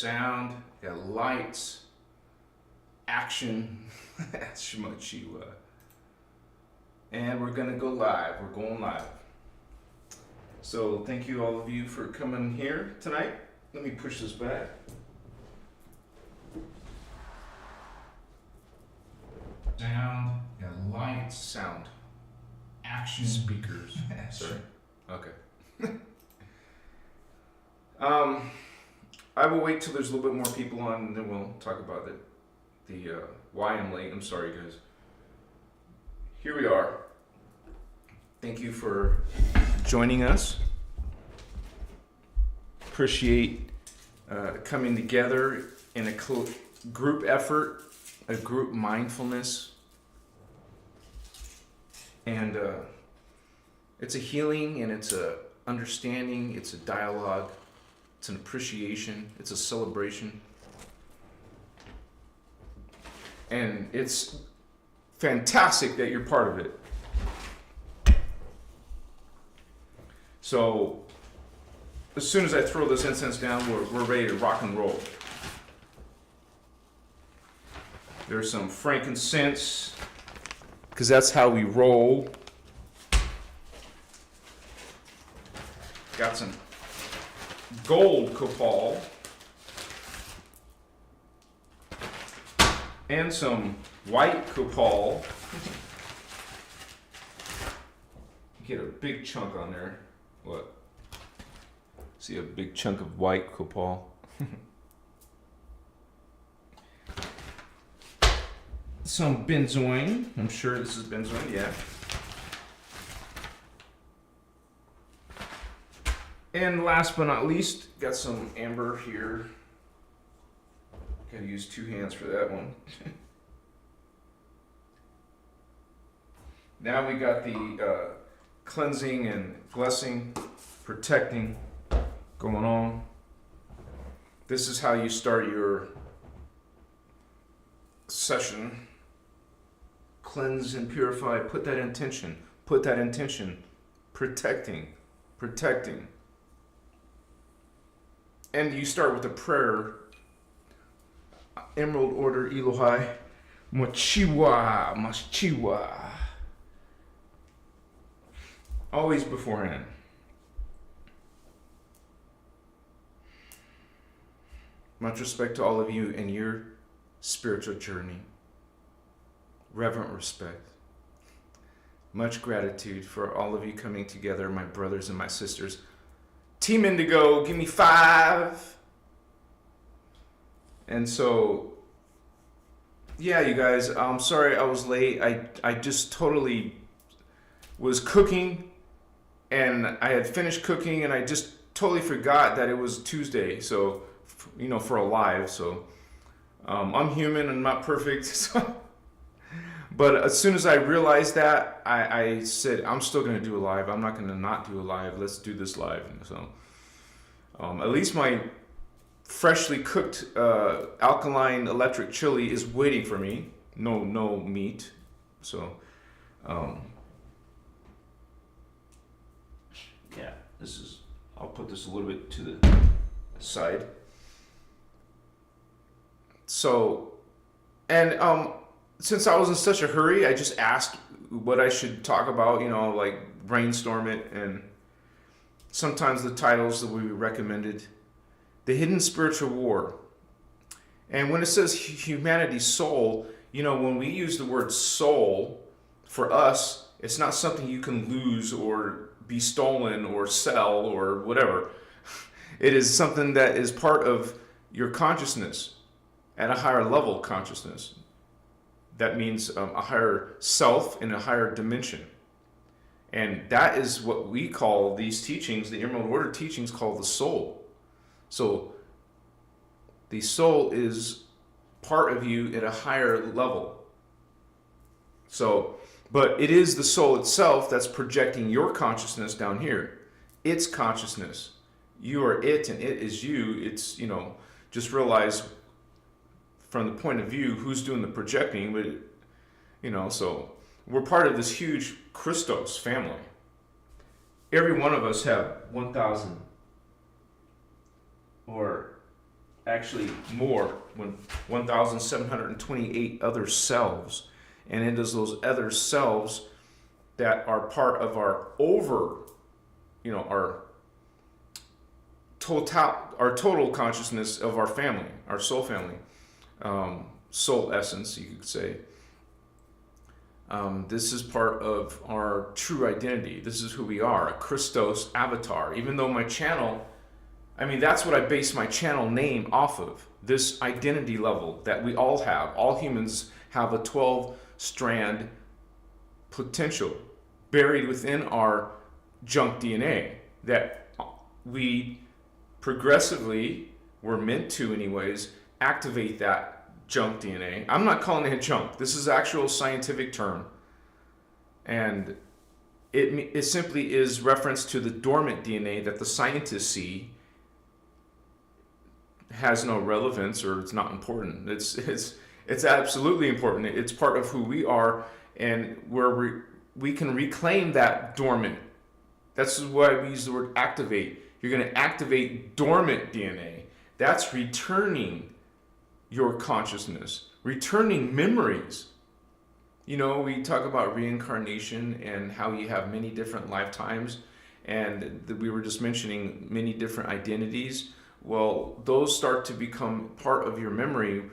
sound, we got lights, action, Shema Chiwa. And we're gonna go live. We're going live. So thank you all of you for coming here tonight. Let me push this back. Sound, got lights, sound, action, speakers. Sorry. Okay. I will wait till there's a little bit more people on, and then we'll talk about it. The why I'm late. I'm sorry, guys. Here we are. Thank you for joining us. Appreciate coming together in a group effort, a group mindfulness, and it's a healing, and it's a understanding, it's a dialogue, it's an appreciation, it's a celebration, and it's fantastic that you're part of it. So as soon as I throw this incense down, we're ready to rock and roll. There's some frankincense, because that's how we roll. Got some gold copal and some white copal. Get a big chunk on there. What? See a big chunk of white copal. Some benzoin. I'm sure this is benzoin, yeah. And last but not least, got some amber here. Gotta use two hands for that one. Now we got the cleansing and blessing, protecting going on. This is how you start your session. Cleanse and purify, put that intention, protecting. And you start with a prayer. Emerald Order Elohai, Mochiwa, Maschiwa. Always beforehand. Much respect to all of you and your spiritual journey. Reverent respect. Much gratitude for all of you coming together, my brothers and my sisters. Team Indigo, give me 5. And so, yeah, you guys, I'm sorry I was late. I just totally was cooking, and I had finished cooking, and I just totally forgot that it was Tuesday. So, you know, for a live. So, I'm human and not perfect. So. But as soon as I realized that, I said, I'm still going to do a live. I'm not going to not do a live. Let's do this live. And so, at least my freshly cooked alkaline electric chili is waiting for me. No meat. So, yeah, I'll put this a little bit to the side. So, and since I was in such a hurry, I just asked what I should talk about, you know, like brainstorm it, and sometimes the titles that we recommended, The Hidden Spiritual War. And when it says humanity's soul, you know, when we use the word soul, for us, it's not something you can lose or be stolen or sell or whatever. It is something that is part of your consciousness at a higher level consciousness. That means a higher self in a higher dimension. And that is what we call these teachings, the Emerald Order teachings, called the soul. So the soul is part of you at a higher level. So, but it is the soul itself that's projecting your consciousness down here. It's consciousness. You are it and it is you. It's, you know, just realize from the point of view who's doing the projecting, but, you know, so we're part of this huge Christos family. Every one of us have 1,000 or actually more, 1,728 other selves. And it is those other selves that are part of our our total consciousness of our family, our soul family, soul essence, you could say. This is part of our true identity. This is who we are, a Christos avatar. Even though my channel, that's what I base my channel name off of. This identity level that we all have. All humans have a 12-strand potential buried within our junk DNA that we progressively, we're meant to anyways, activate that junk DNA. I'm not calling it junk. This is actual scientific term. And it simply is reference to the dormant DNA that the scientists see has no relevance, or it's not important. It's absolutely important. It's part of who we are, and where we can reclaim that dormant. That's why we use the word activate. You're going to activate dormant DNA. That's returning your consciousness, returning memories. We talk about reincarnation and how you have many different lifetimes, and we were just mentioning many different identities. Well, those start to become part of your memory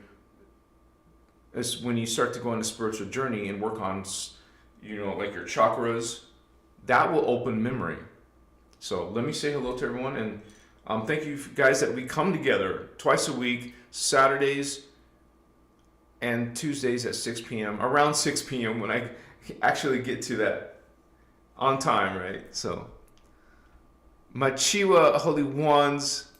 as when you start to go on a spiritual journey and work on, like your chakras. That will open memory. So let me say hello to everyone, and thank you guys that we come together twice a week, Saturdays and Tuesdays at 6 p.m., around 6 p.m. when I actually get to that on time, right? So, Machiwa Holy Ones,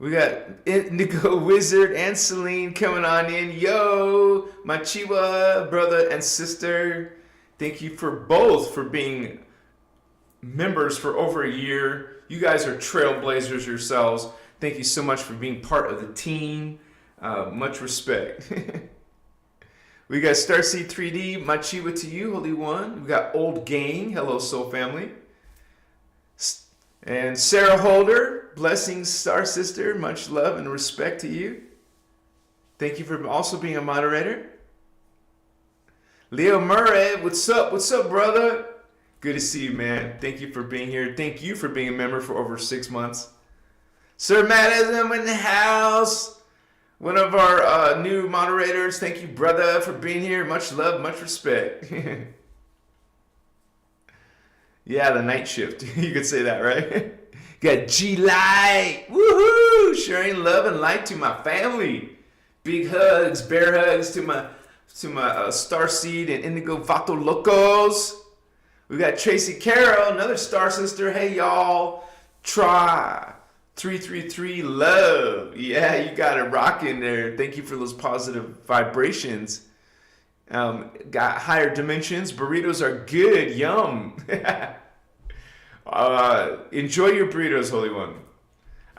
we got Indigo Wizard and Celine coming on in. Yo, Machiwa, brother and sister, thank you for both for being members for over a year. You guys are trailblazers yourselves. Thank you so much for being part of the team. Much respect. We got Starseed 3D, Machiwa to you, Holy One. We got Old Gang, hello Soul Family. And Sarah Holder, blessings Star Sister, much love and respect to you. Thank you for also being a moderator. Leo Murray, what's up brother? Good to see you, man. Thank you for being here. Thank you for being a member for over 6 months. Sir Madism in the house. One of our new moderators. Thank you, brother, for being here. Much love, much respect. Yeah, the night shift. You could say that, right? Got G-Light. Woohoo! Sharing love and light to my family. Big hugs, bear hugs to my Starseed and Indigo Vato Locos. We got Tracy Carroll, another Star Sister. Hey, y'all. Try 333 love. Yeah, you got it rocking there. Thank you for those positive vibrations. Got higher dimensions. Burritos are good. Yum. Enjoy your burritos, Holy One.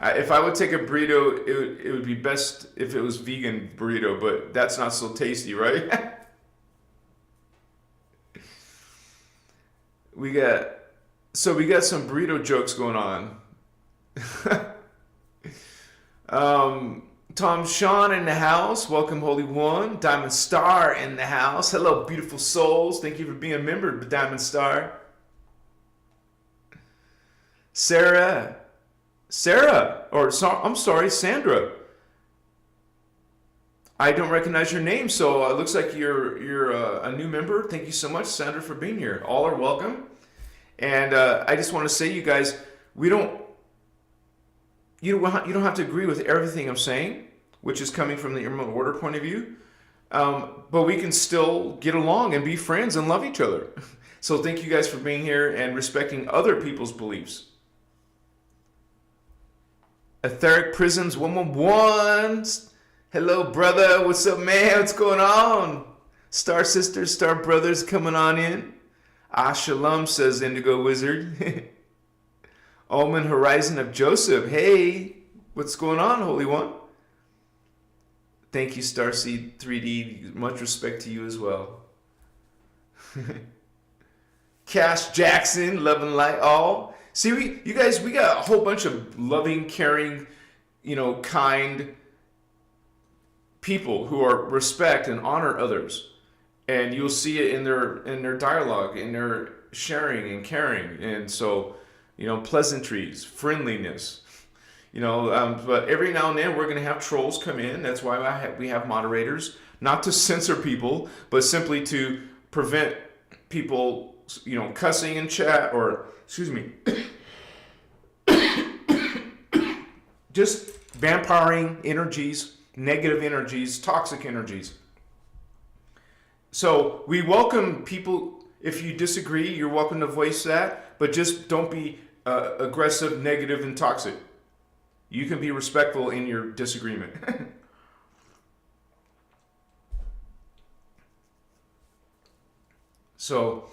If I would take a burrito, it would be best if it was vegan burrito, but that's not so tasty, right? We got some burrito jokes going on. Tom Sean in the house. Welcome, Holy One. Diamond Star in the house. Hello, beautiful souls. Thank you for being a member of Diamond Star. Sandra. I don't recognize your name, so it looks like you're a new member. Thank you so much, Sandra, for being here. All are welcome. And I just want to say, you guys, you don't have to agree with everything I'm saying, which is coming from the Emerald Order point of view. But we can still get along and be friends and love each other. So thank you guys for being here and respecting other people's beliefs. Etheric Prisms 111. Hello, brother. What's up, man? What's going on? Star Sisters, Star Brothers coming on in. Shalom, says Indigo Wizard. Omen Horizon of Joseph. Hey, what's going on, Holy One? Thank you, Starseed 3D. Much respect to you as well. Cash Jackson, love and light all. See, we got a whole bunch of loving, caring, kind people who are respect and honor others, and you'll see it in their dialogue, in their sharing and caring, and so pleasantries, friendliness. But every now and then we're going to have trolls come in. That's why we have moderators, not to censor people, but simply to prevent people, cussing in chat, or excuse me, just vampiring energies, negative energies, toxic energies. So we welcome people. If you disagree, you're welcome to voice that, but just don't be aggressive, negative, and toxic. You can be respectful in your disagreement. So,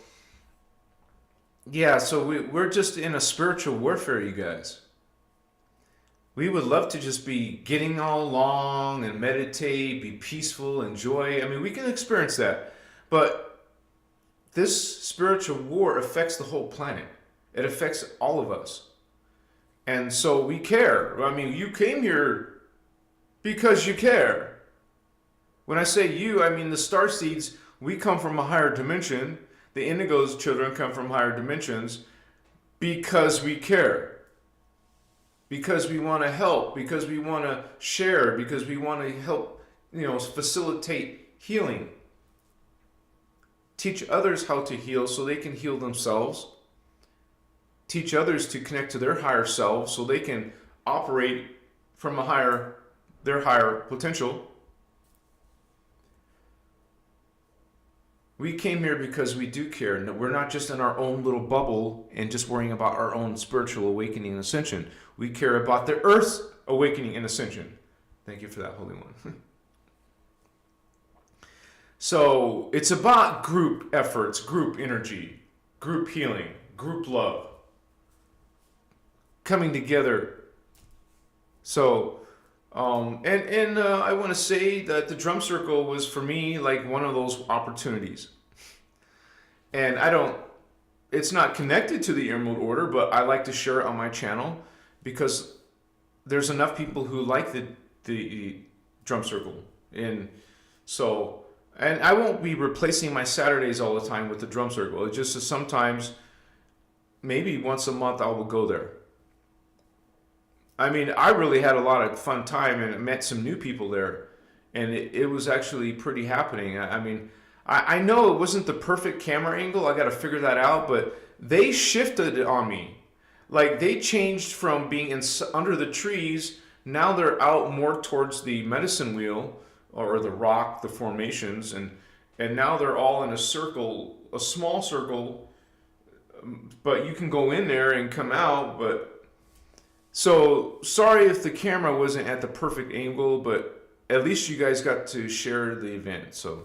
yeah, so we're just in a spiritual warfare, you guys. We would love to just be getting all along and meditate, be peaceful, enjoy. I mean, we can experience that. But this spiritual war affects the whole planet. It affects all of us. And so we care. I mean, you came here because you care. When I say you, I mean the star seeds. We come from a higher dimension. The indigo's children come from higher dimensions because we care. Because we want to help. Because we want to share. Because we want to help, facilitate healing. Teach others how to heal so they can heal themselves. Teach others to connect to their higher selves so they can operate from their higher potential. We came here because we do care. We're not just in our own little bubble and just worrying about our own spiritual awakening and ascension. We care about the earth's awakening and ascension. Thank you for that, Holy One. So it's about group efforts, group energy, group healing, group love. Coming together. So, I want to say that the drum circle was for me like one of those opportunities. And it's not connected to the Emerald Order, but I like to share it on my channel because there's enough people who like the drum circle. And I won't be replacing my Saturdays all the time with the drum circle. It's just that sometimes, maybe once a month, I will go there. I mean, I really had a lot of fun time and met some new people there. And it was actually pretty happening. I mean, I know it wasn't the perfect camera angle. I got to figure that out. But they shifted on me. Like, they changed from being under the trees. Now they're out more towards the medicine wheel or the rock, the formations. And now they're all in a circle, a small circle. But you can go in there and come out, but... So, sorry if the camera wasn't at the perfect angle, but at least you guys got to share the event. So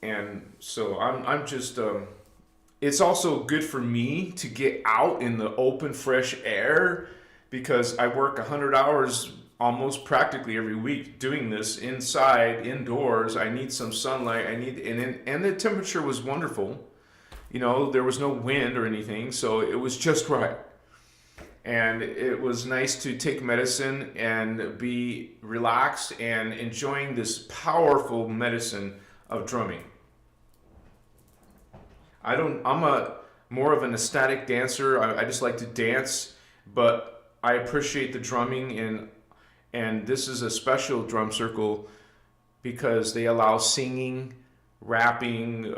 I'm just, it's also good for me to get out in the open, fresh air because I work 100 hours almost practically every week doing this inside, indoors. I need some sunlight. And the temperature was wonderful. There was no wind or anything, so it was just right. And it was nice to take medicine and be relaxed and enjoying this powerful medicine of drumming. I'm more of an ecstatic dancer. I just like to dance, but I appreciate the drumming and this is a special drum circle because they allow singing, rapping,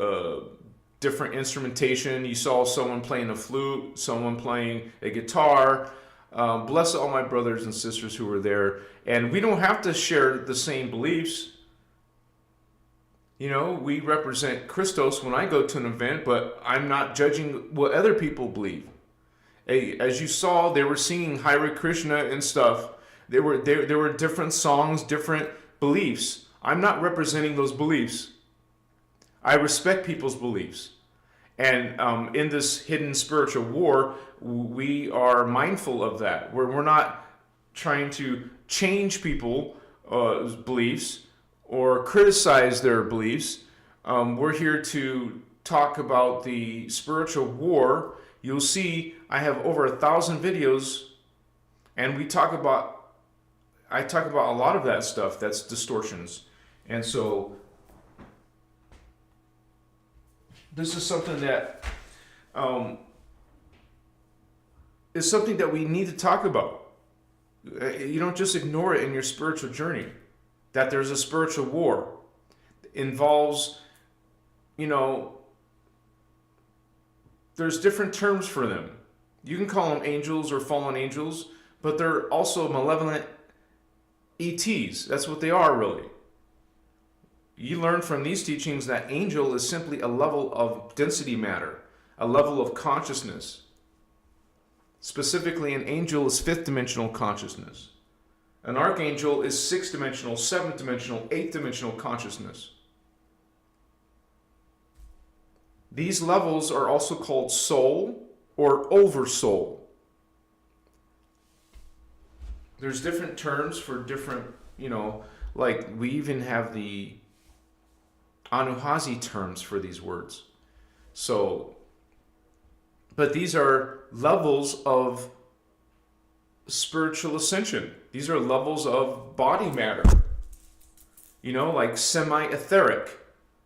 different instrumentation. You saw someone playing a flute, someone playing a guitar. Bless all my brothers and sisters who were there. And we don't have to share the same beliefs. We represent Christos when I go to an event, but I'm not judging what other people believe. As you saw, they were singing Hare Krishna and stuff. There were different songs, different beliefs. I'm not representing those beliefs. I respect people's beliefs. And in this hidden spiritual war, we are mindful of that. We're not trying to change people's beliefs or criticize their beliefs. We're here to talk about the spiritual war. You'll see I have over 1,000 videos, and we talk about I talk about a lot of that stuff that's distortions. And so this is something that is something that we need to talk about. You don't just ignore it in your spiritual journey. That there's a spiritual war. It involves, there's different terms for them. You can call them angels or fallen angels, but they're also malevolent ETs. That's what they are, really. You learn from these teachings that angel is simply a level of density matter, a level of consciousness. Specifically, an angel is fifth dimensional consciousness. An archangel is sixth dimensional, seventh dimensional, eighth dimensional consciousness. These levels are also called soul or oversoul. There's different terms for different, like we even have the Anuhazi terms for these words. So, but these are levels of spiritual ascension. These are levels of body matter. Like semi-etheric,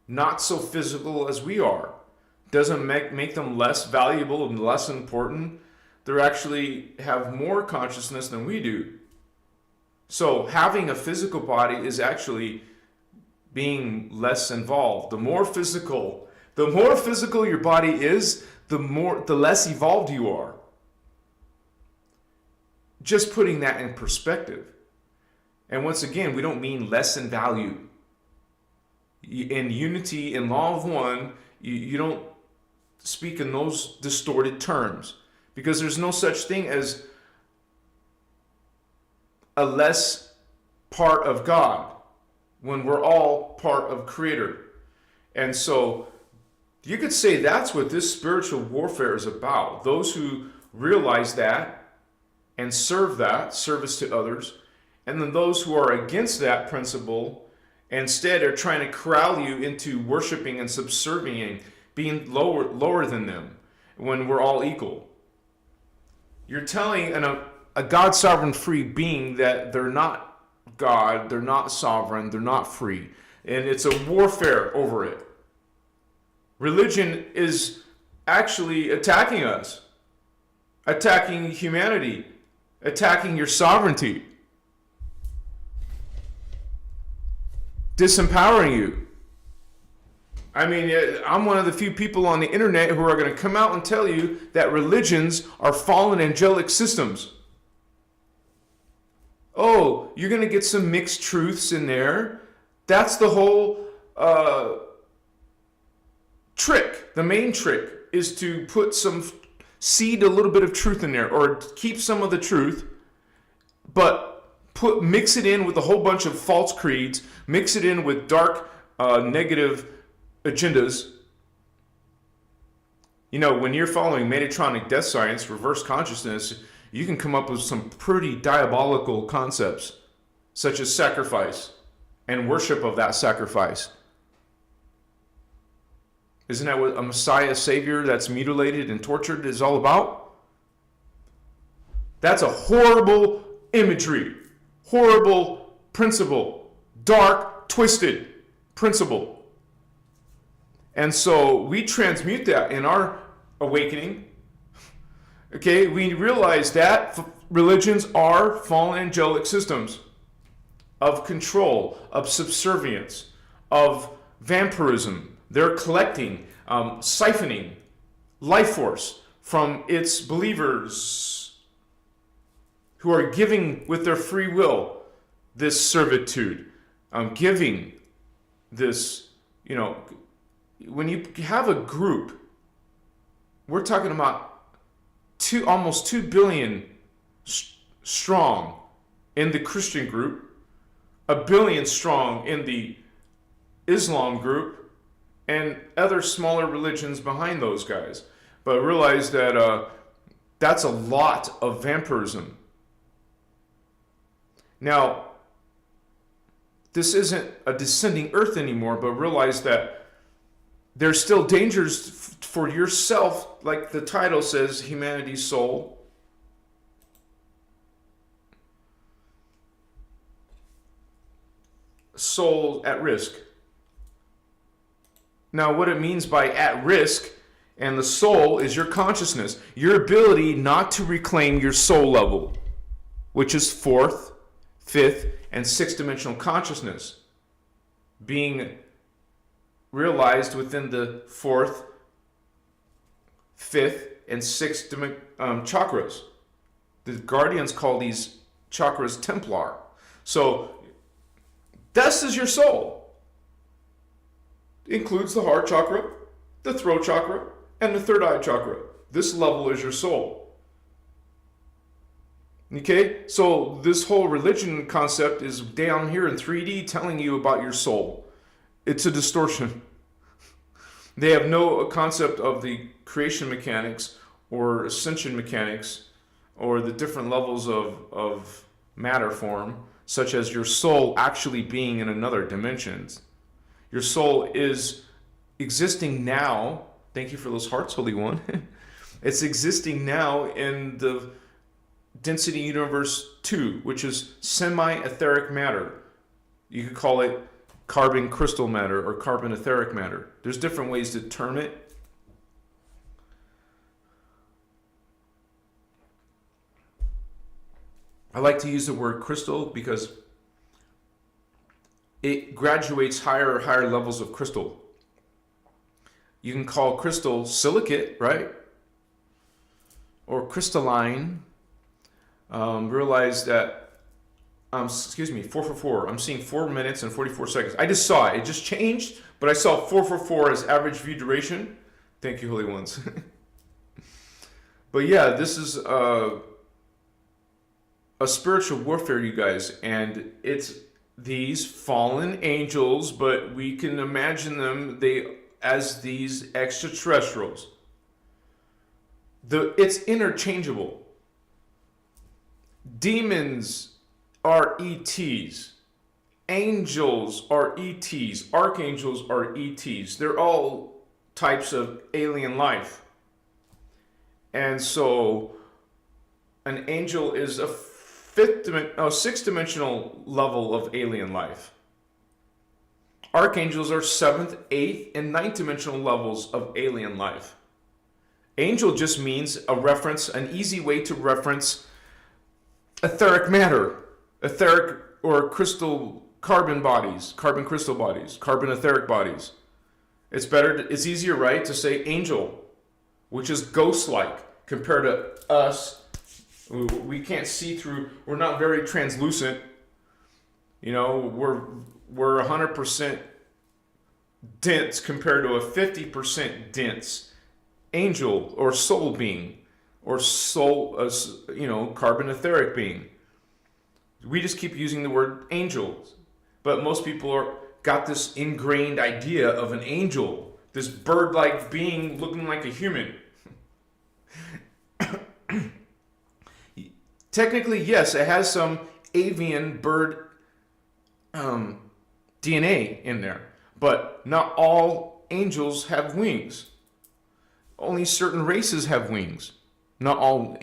not so physical as we are. Doesn't make them less valuable and less important. They actually have more consciousness than we do. So having a physical body is actually being less involved. The more physical your body is, the less evolved you are. Just putting that in perspective. And once again, we don't mean less in value. In unity, in law of one, you don't speak in those distorted terms, because there's no such thing as a less part of God when we're all part of Creator. And so you could say that's what this spiritual warfare is about. Those who realize that and serve that, service to others, and then those who are against that principle instead are trying to corral you into worshiping and subserving and being lower than them when we're all equal. You're telling a God sovereign free being that they're not God, they're not sovereign, they're not free. And it's a warfare over it. Religion is actually attacking us, attacking humanity, attacking your sovereignty, disempowering you. I mean, I'm one of the few people on the internet who are going to come out and tell you that religions are fallen angelic systems. Oh, you're going to get some mixed truths in there. That's the whole trick. The main trick is to put seed a little bit of truth in there, or keep some of the truth, but mix it in with a whole bunch of false creeds, mix it in with dark, negative agendas. When you're following Metatronic death science, reverse consciousness, you can come up with some pretty diabolical concepts, such as sacrifice and worship of that sacrifice. Isn't that what a Messiah Savior that's mutilated and tortured is all about? That's a horrible imagery, horrible principle, dark, twisted principle. And so we transmute that in our awakening. Okay, we realize that religions are fallen angelic systems of control, of subservience, of vampirism. They're collecting, siphoning life force from its believers who are giving with their free will this servitude, giving this, when you have a group, we're talking about almost 2 billion strong in the Christian group, 1 billion strong in the Islam group, and other smaller religions behind those guys. But realize that that's a lot of vampirism. Now, this isn't a descending earth anymore, but realize that there's still dangers for yourself, like the title says, humanity's soul. soul at risk. Now, what it means by at risk and the soul is your consciousness, your ability not to reclaim your soul level, which is fourth, fifth, and sixth dimensional consciousness being realized within the fourth, fifth, and sixth chakras. The Guardians call these chakras Templar. So this is your soul. It includes the heart chakra, the throat chakra, and the third eye chakra. This level is your soul. Okay, so this whole religion concept is down here in 3D telling you about your soul. It's a distortion. They have no concept of the creation mechanics or ascension mechanics or the different levels of matter form, such as your soul actually being in another dimension. Your soul is existing now. Thank you for those hearts, Holy One. It's existing now in the density universe 2, which is semi-etheric matter. You could call it carbon crystal matter or carbon etheric matter. There's different ways to term it. I like to use the word crystal because it graduates higher and higher levels of crystal. You can call crystal silicate, right? Or crystalline. Realize that, 444. I'm seeing 4 minutes and 44 seconds. I just saw it. It just changed, but I saw 444 as average view duration. Thank you, Holy Ones. But yeah, this is a spiritual warfare, you guys, and it's these fallen angels, but we can imagine them as these extraterrestrials. It's interchangeable. Demons are ETs. Angels are ETs. Archangels are ETs. They're all types of alien life. And so an angel is a sixth dimensional level of alien life. Archangels are seventh, eighth, and ninth dimensional levels of alien life. Angel just means a reference, an easy way to reference etheric matter, etheric or crystal carbon bodies, carbon crystal bodies, carbon etheric bodies. It's easier, right, to say angel, which is ghost-like compared to us. We can't see through. We're not very translucent. You know, we're 100% dense compared to a 50% dense angel or soul being, or soul, carbon etheric being. We just keep using the word angels, but most people got this ingrained idea of an angel, this bird-like being looking like a human. Technically, yes, it has some avian bird DNA in there, but not all angels have wings. Only certain races have wings. Not all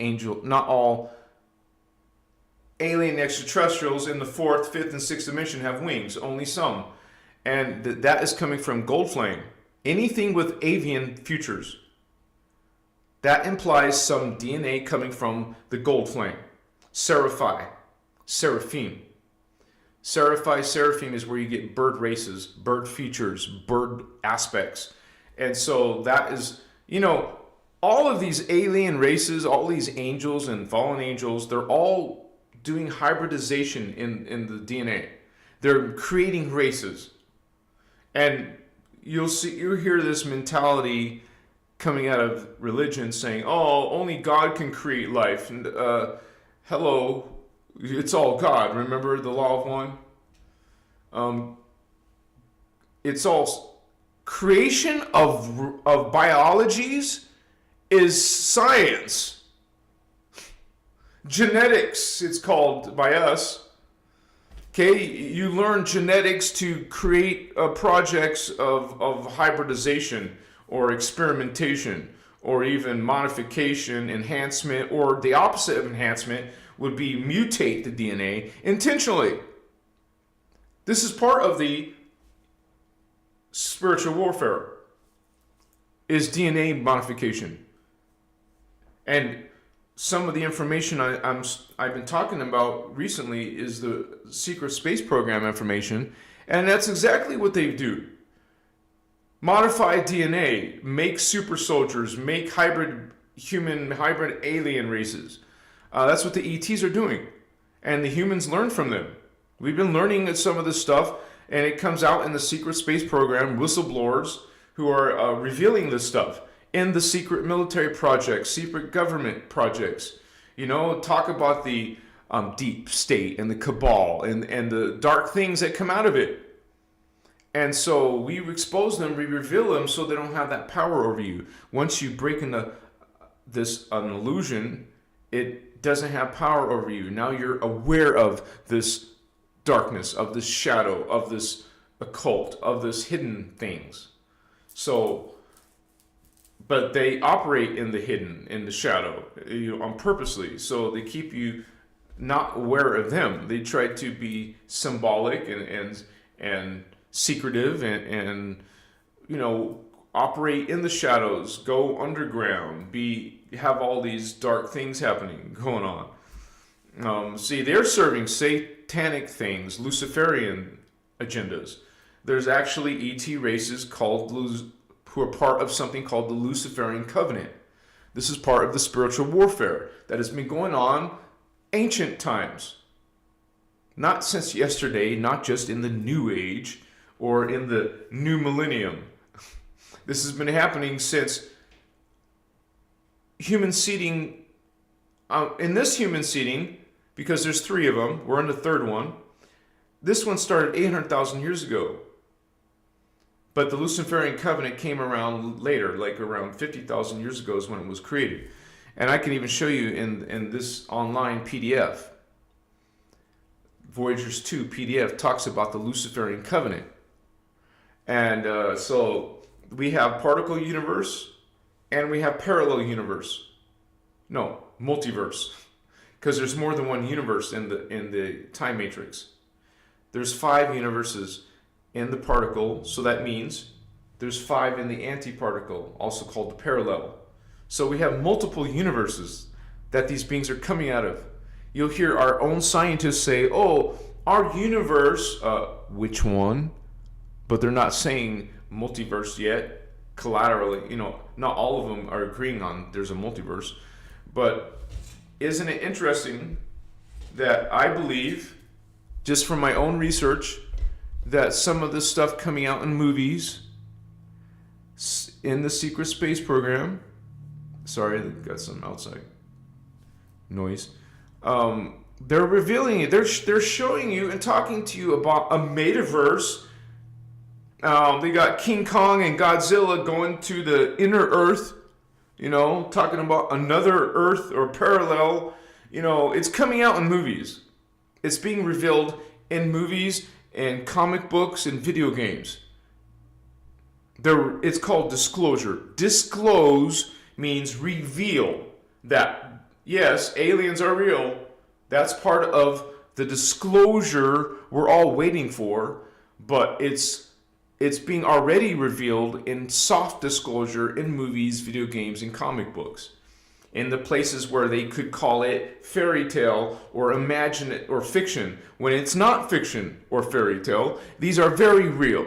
alien extraterrestrials in the fourth, fifth, and sixth dimension have wings. Only some. And that is coming from gold flame. Anything with avian futures. That implies some DNA coming from the gold flame. Seraphim. Seraphim is where you get bird races, bird features, bird aspects. And so that is, all of these alien races, all these angels and fallen angels, they're all doing hybridization in the DNA. They're creating races. And you'll hear this mentality coming out of religion saying, oh, only God can create life. And hello, it's all God. Remember the law of one? It's all creation of biologies is science. Genetics, it's called by us. Okay, you learn genetics to create projects of hybridization or experimentation or even modification, enhancement, or the opposite of enhancement would be mutate the DNA intentionally. This is part of the spiritual warfare, is DNA modification. And some of the information I've been talking about recently is the secret space program information, and that's exactly what they do. Modify DNA, make super soldiers, make hybrid human, hybrid alien races. That's what the ETs are doing, and the humans learn from them. We've been learning some of this stuff, and it comes out in the secret space program, whistleblowers who are revealing this stuff in the secret military projects, secret government projects. Talk about the deep state and the cabal and the dark things that come out of it. And so we expose them, we reveal them so they don't have that power over you. Once you break into an illusion, it doesn't have power over you. Now you're aware of this darkness, of this shadow, of this occult, of this hidden things. So, but they operate in the hidden, in the shadow, on purposely. So they keep you not aware of them. They try to be symbolic and secretive and operate in the shadows, go underground, have all these dark things going on. See, they're serving satanic things, Luciferian agendas. There's actually ET races who are part of something called the Luciferian Covenant. This is part of the spiritual warfare that has been going on ancient times. Not since yesterday, not just in the New Age or in the new millennium. This has been happening since human seeding. In this human seeding, because there's 3 of them, we're in the 3rd one. This one started 800,000 years ago. But the Luciferian Covenant came around later, like around 50,000 years ago is when it was created. And I can even show you in this online PDF. Voyagers 2 PDF talks about the Luciferian Covenant. And so we have particle universe and we have parallel universe. No, multiverse. Because there's more than one universe in the time matrix. There's 5 universes in the particle, so that means there's 5 in the antiparticle, also called the parallel. So we have multiple universes that these beings are coming out of. You'll hear our own scientists say, oh, our universe, which one? But they're not saying multiverse yet. Collaterally, not all of them are agreeing on there's a multiverse. But isn't it interesting that I believe, just from my own research, that some of this stuff coming out in movies, in the secret space program, sorry, they've got some outside noise, they're revealing it. They're showing you and talking to you about a metaverse. They got King Kong and Godzilla going to the inner Earth, talking about another Earth or parallel. It's coming out in movies. It's being revealed in movies and comic books and video games. It's called disclosure. Disclose means reveal that, yes, aliens are real. That's part of the disclosure we're all waiting for, but it's being already revealed in soft disclosure in movies, video games, and comic books. In the places where they could call it fairy tale or imagine it or fiction, when it's not fiction or fairy tale, these are very real.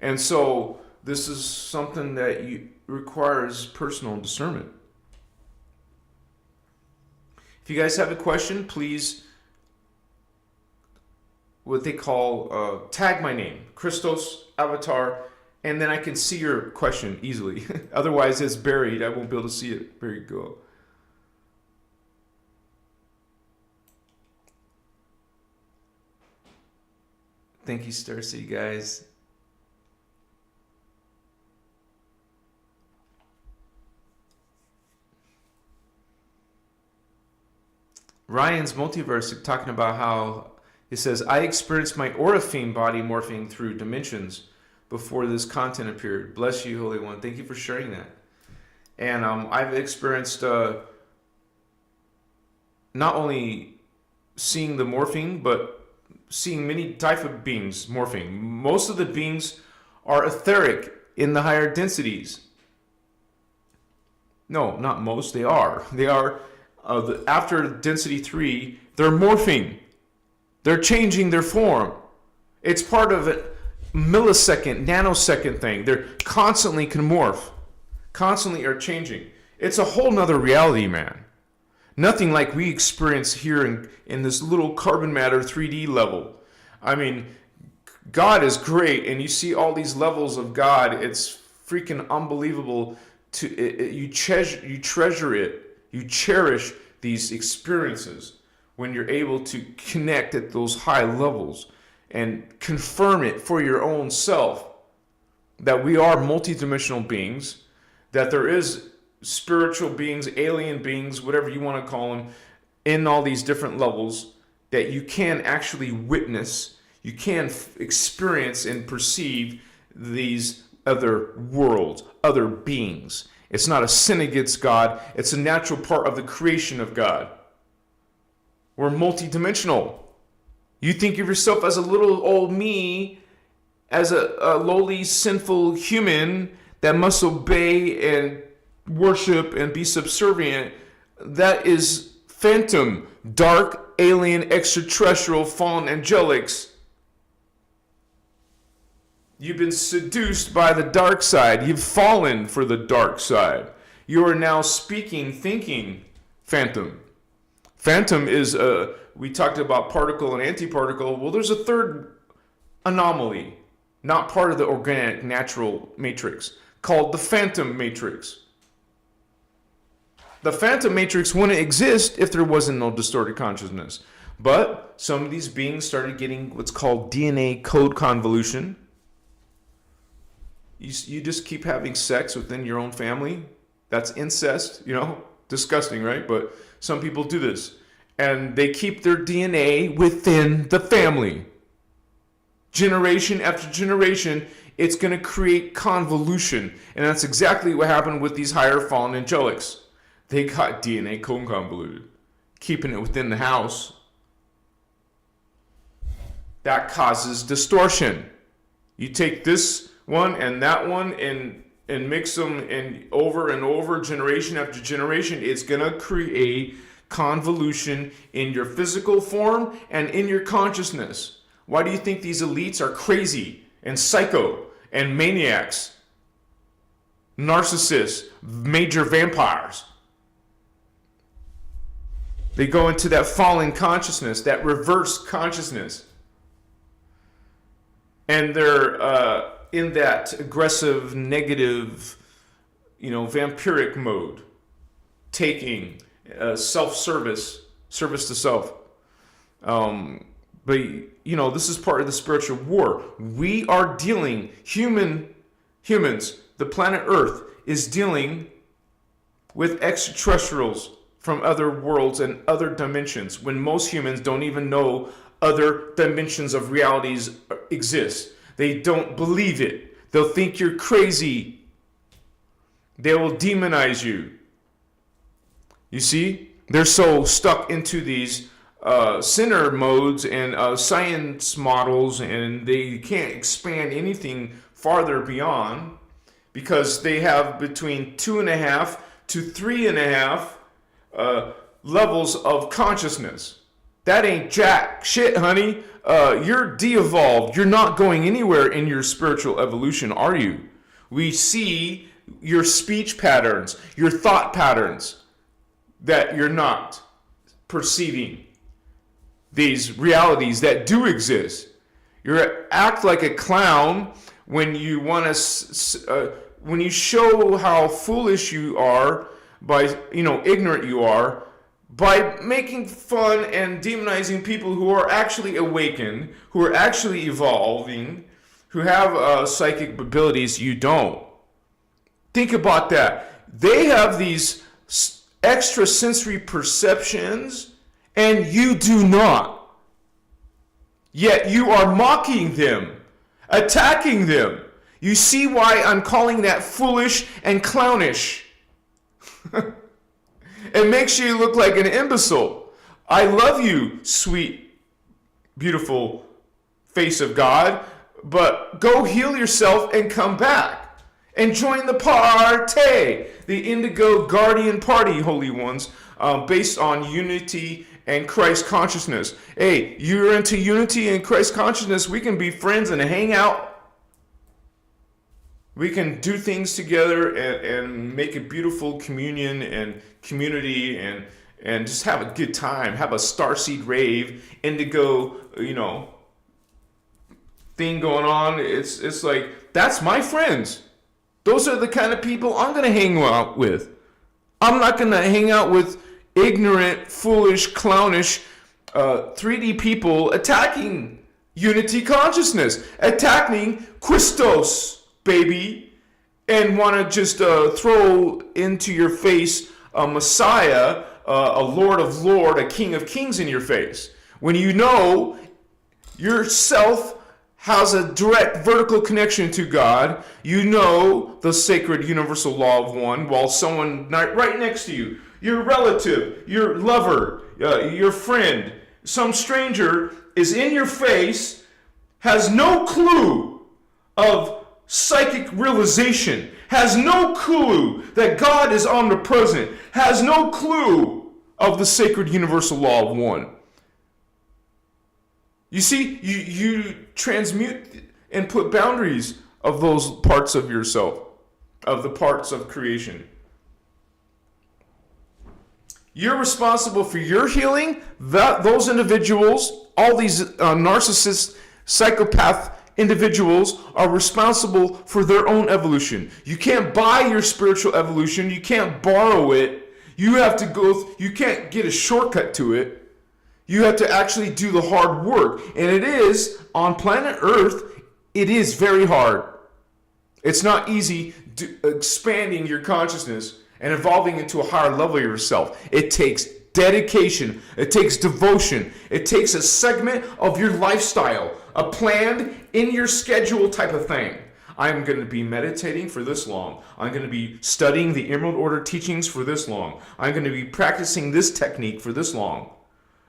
And so this is something that requires personal discernment. If you guys have a question, please, what they call, tag my name, Christos Avatar, and then I can see your question easily. Otherwise, it's buried. I won't be able to see it. There you go. Thank you, Star City, guys. Ryan's Multiverse talking about how it says, I experienced my Orifeme body morphing through dimensions before this content appeared. Bless you, Holy One. Thank you for sharing that. And I've experienced not only seeing the morphing, but seeing many type of beings morphing. Most of the beings are etheric in the higher densities. No, not most. They are. They are. After density 3, they're morphing. They're changing their form. It's part of a millisecond, nanosecond thing. They're constantly can morph. Constantly are changing. It's a whole nother reality, man. Nothing like we experience here in this little carbon matter 3D level. I mean, God is great, and you see all these levels of God. It's freaking unbelievable. You treasure it. You cherish these experiences when you're able to connect at those high levels and confirm it for your own self that we are multidimensional beings, that there is spiritual beings, alien beings, whatever you want to call them, in all these different levels that you can actually witness, you can experience and perceive these other worlds, other beings. It's not a sin against God, it's a natural part of the creation of God. We're multidimensional. You think of yourself as a little old me, as a lowly, sinful human that must obey and worship and be subservient. That is phantom, dark, alien, extraterrestrial, fallen angelics. You've been seduced by the dark side. You've fallen for the dark side. You are now speaking, thinking, phantom. Phantom is, we talked about particle and antiparticle. Well, there's a third anomaly, not part of the organic natural matrix, called the phantom matrix. The phantom matrix wouldn't exist if there wasn't no distorted consciousness. But some of these beings started getting what's called DNA code convolution. You just keep having sex within your own family. That's incest, disgusting, right? But some people do this. And they keep their DNA within the family. Generation after generation, it's going to create convolution. And that's exactly what happened with these higher fallen angelics. They got DNA code convoluted, keeping it within the house. That causes distortion. You take this one and that one and mix them and over, generation after generation, it's going to create convolution in your physical form and in your consciousness. Why do you think these elites are crazy and psycho and maniacs, narcissists, major vampires? They go into that fallen consciousness, that reverse consciousness. And they're in that aggressive, negative, vampiric mode, taking self-service, service to self. But this is part of the spiritual war. We are dealing, humans, the planet Earth is dealing with extraterrestrials from other worlds and other dimensions, when most humans don't even know other dimensions of realities exist. They don't believe it. They'll think you're crazy. They will demonize you. You see? They're so stuck into these sinner modes and science models, and they can't expand anything farther beyond, because they have between 2.5 to 3.5 levels of consciousness. That ain't jack shit, honey. You're de-evolved. You're not going anywhere in your spiritual evolution, are you? We see your speech patterns, your thought patterns, that you're not perceiving these realities that do exist. You act like a clown when you want to, when you show how foolish you are by, ignorant you are, by making fun and demonizing people who are actually awakened, who are actually evolving, who have psychic abilities you don't. Think about that. They have these extrasensory perceptions and you do not. Yet you are mocking them, attacking them. You see why I'm calling that foolish and clownish. It makes you look like an imbecile. I love you, sweet, beautiful face of God, but go heal yourself and come back and join the party, the Indigo Guardian Party, holy ones, based on unity and Christ consciousness. Hey, you're into unity and Christ consciousness, we can be friends and hang out. We can do things together and make a beautiful communion and community and just have a good time. Have a starseed rave, indigo, thing going on. It's like, that's my friends. Those are the kind of people I'm going to hang out with. I'm not going to hang out with ignorant, foolish, clownish 3D people attacking unity consciousness, attacking Christos, baby, and want to just throw into your face a Messiah, a Lord of Lords, a King of Kings in your face. When you know yourself has a direct vertical connection to God, you know the sacred universal law of one, while someone right next to you, your relative, your lover, your friend, some stranger is in your face, has no clue of psychic realization, has no clue that God is omnipresent, has no clue of the sacred universal law of one. You see, you transmute and put boundaries of those parts of yourself, of the parts of creation. You're responsible for your healing. Those individuals, all these narcissist, psychopath individuals are responsible for their own evolution. You can't buy your spiritual evolution. You can't borrow it. You have to you can't get a shortcut to it. You have to actually do the hard work. And it is, on planet Earth, it is very hard. It's not easy expanding your consciousness and evolving into a higher level of yourself. It takes dedication. It takes devotion. It takes a segment of your lifestyle, a planned, in your schedule type of thing. I'm going to be meditating for this long. I'm going to be studying the Emerald Order teachings for this long. I'm going to be practicing this technique for this long.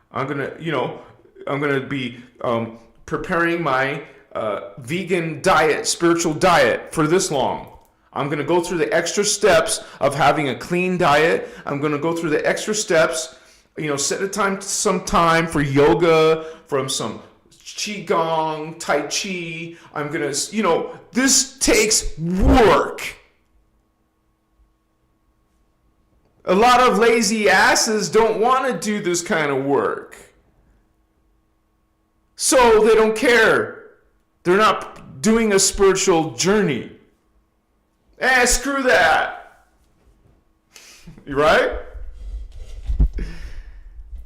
I'm going to be preparing my vegan diet, spiritual diet for this long. I'm going to go through the extra steps of having a clean diet. I'm going to go through the extra steps, set some time for yoga, from some qigong, tai chi. I'm going to, this takes work. A lot of lazy asses don't want to do this kind of work. So they don't care. They're not doing a spiritual journey. Screw that. Right?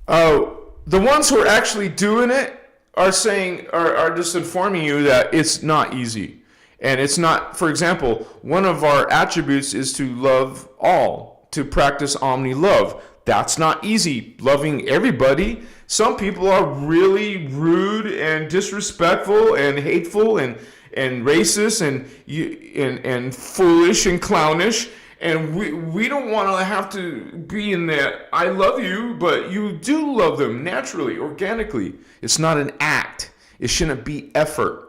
The ones who are actually doing it are saying, are just informing you that it's not easy. And it's not, for example, one of our attributes is to love all, to practice omni-love. That's not easy, loving everybody. Some people are really rude and disrespectful and hateful and racist and foolish and clownish. And we don't want to have to be in that, I love you, but you do love them naturally, organically. It's not an act. It shouldn't be effort.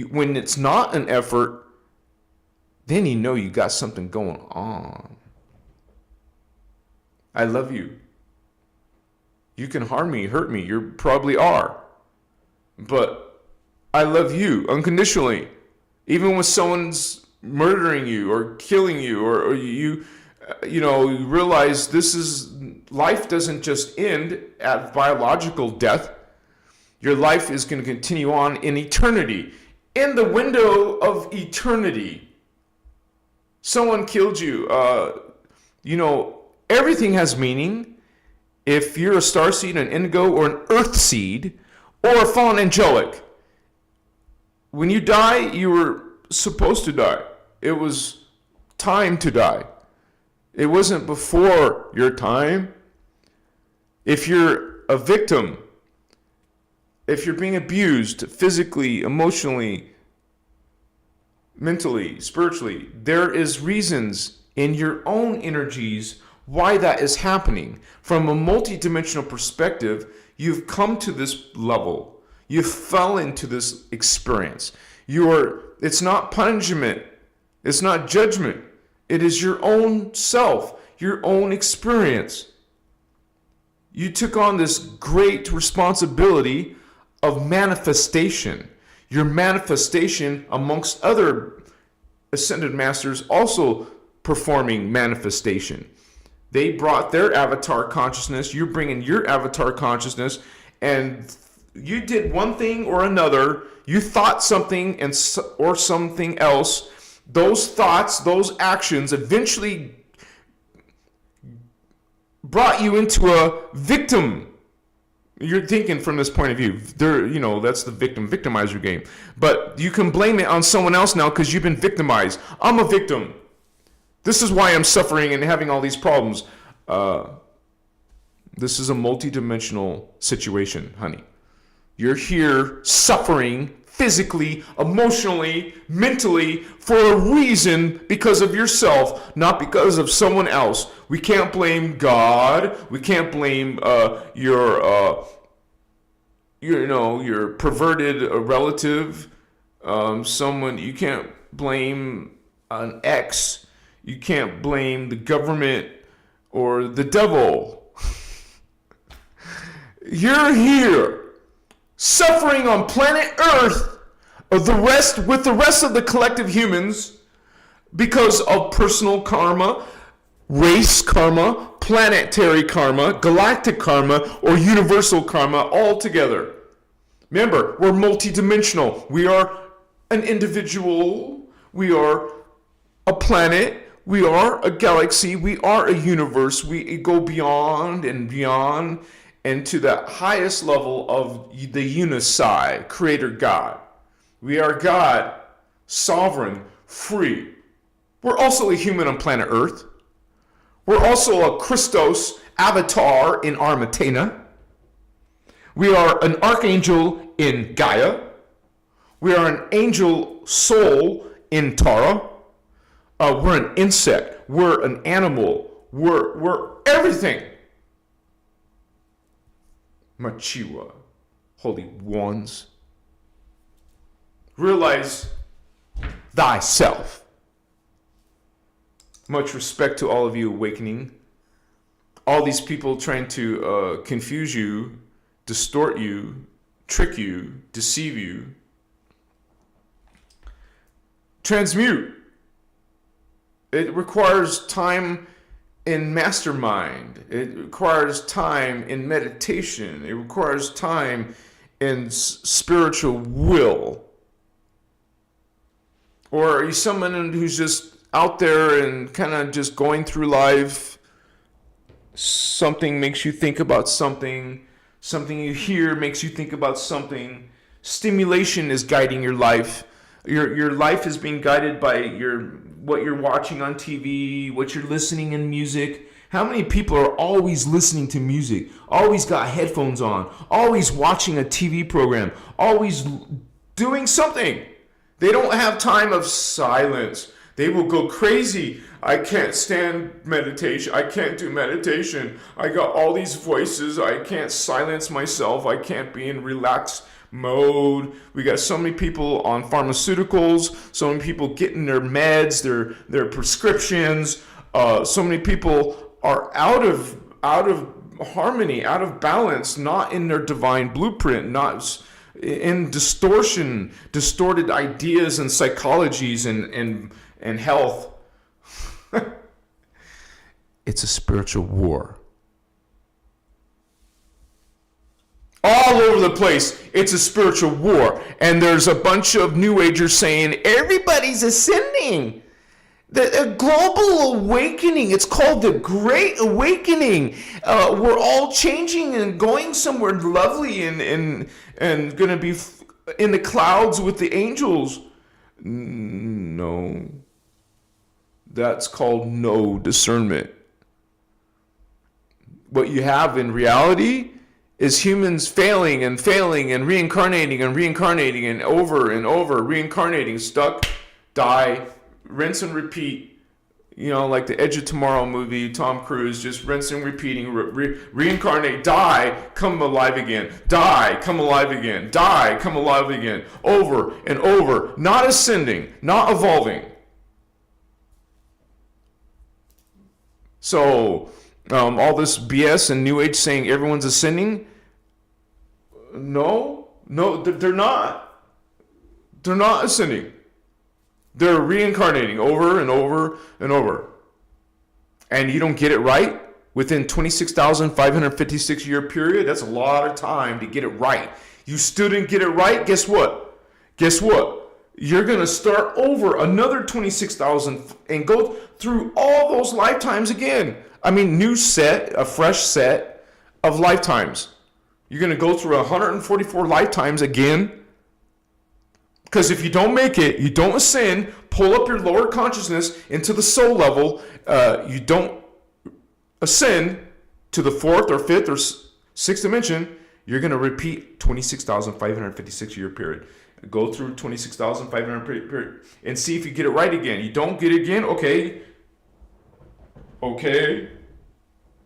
When it's not an effort, then you got something going on. I love you. You can harm me, hurt me. You probably are. But I love you unconditionally. Even when someone's murdering you or killing you, or you realize life doesn't just end at biological death. Your life is going to continue on in eternity. In the window of eternity. Someone killed you. Everything has meaning. If you're a starseed, an indigo, or an earth seed, or a fallen angelic, when you die, you were supposed to die. It was time to die. It wasn't before your time. If you're a victim, if you're being abused physically, emotionally, mentally, spiritually, there is reasons in your own energies why that is happening. From a multidimensional perspective, you've come to this level. You fell into this experience. It's not punishment. It's not judgment. It is your own self, your own experience. You took on this great responsibility of manifestation. Your manifestation amongst other ascended masters also performing manifestation. They brought their avatar consciousness. You're bringing your avatar consciousness, and you did one thing or another. You thought something or something else. Those thoughts, those actions eventually brought you into a victim. You're thinking from this point of view. That's the victimizer game. But you can blame it on someone else now because you've been victimized. I'm a victim. This is why I'm suffering and having all these problems. This is a multidimensional situation, honey. You're here suffering physically, emotionally, mentally for a reason because of yourself, not because of someone else. We can't blame God. We can't blame your perverted relative. Someone you can't blame an ex. You can't blame the government or the devil. You're here suffering on planet Earth with the rest of the collective humans because of personal karma, race karma, planetary karma, galactic karma, or universal karma all together. Remember, we're multidimensional. We are an individual. We are a planet. We are a galaxy. We are a universe. We go beyond and beyond and to the highest level of the Unisci, Creator God. We are God, sovereign, free. We're also a human on planet Earth. We're also a Christos avatar in Armatena. We are an archangel in Gaia. We are an angel soul in Tara. We're an insect. We're an animal. We're everything. Machiwa, holy ones. Realize thyself. Much respect to all of you awakening. All these people trying to confuse you, distort you, trick you, deceive you. Transmute. It requires time in mastermind. It requires time in meditation. It requires time in spiritual will. Or are you someone who's just out there and kind of just going through life? Something makes you think about something. Something you hear makes you think about something. Stimulation is guiding your life. Your life is being guided by what you're watching on TV, what you're listening in music. How many people are always listening to music, always got headphones on, always watching a TV program, always doing something? They don't have time of silence. They will go crazy. I can't stand meditation. I can't do meditation. I got all these voices. I can't silence myself. I can't be in relaxed mode. We got so many people on pharmaceuticals, so many people getting their meds, their prescriptions. So many people are out of harmony, out of balance, not in their divine blueprint, not in distorted ideas and psychologies and health. It's a spiritual war. All over the place, it's a spiritual war. And there's a bunch of New Agers saying, everybody's ascending. The global awakening, it's called the Great Awakening. We're all changing and going somewhere lovely and going to be in the clouds with the angels. No. That's called no discernment. What you have in reality is humans failing and reincarnating and over, reincarnating, stuck, die, rinse and repeat, Like the Edge of Tomorrow movie, Tom Cruise just rinsing, repeating, reincarnate, die, come alive again, die, come alive again, die, come alive again, over and over, not ascending, not evolving. So all this BS and New Age saying everyone's ascending, no, they're not. They're not ascending. They're reincarnating over and over and over. And you don't get it right within 26,556 year period. That's a lot of time to get it right. You still didn't get it right. Guess what? You're going to start over another 26,000 and go through all those lifetimes again. I mean, a fresh set of lifetimes. You're going to go through 144 lifetimes again. Because if you don't make it, you don't ascend, pull up your lower consciousness into the soul level, you don't ascend to the fourth or fifth or sixth dimension, you're going to repeat 26,556 year period. Go through 26,500 period and see if you get it right again. You don't get it again, okay.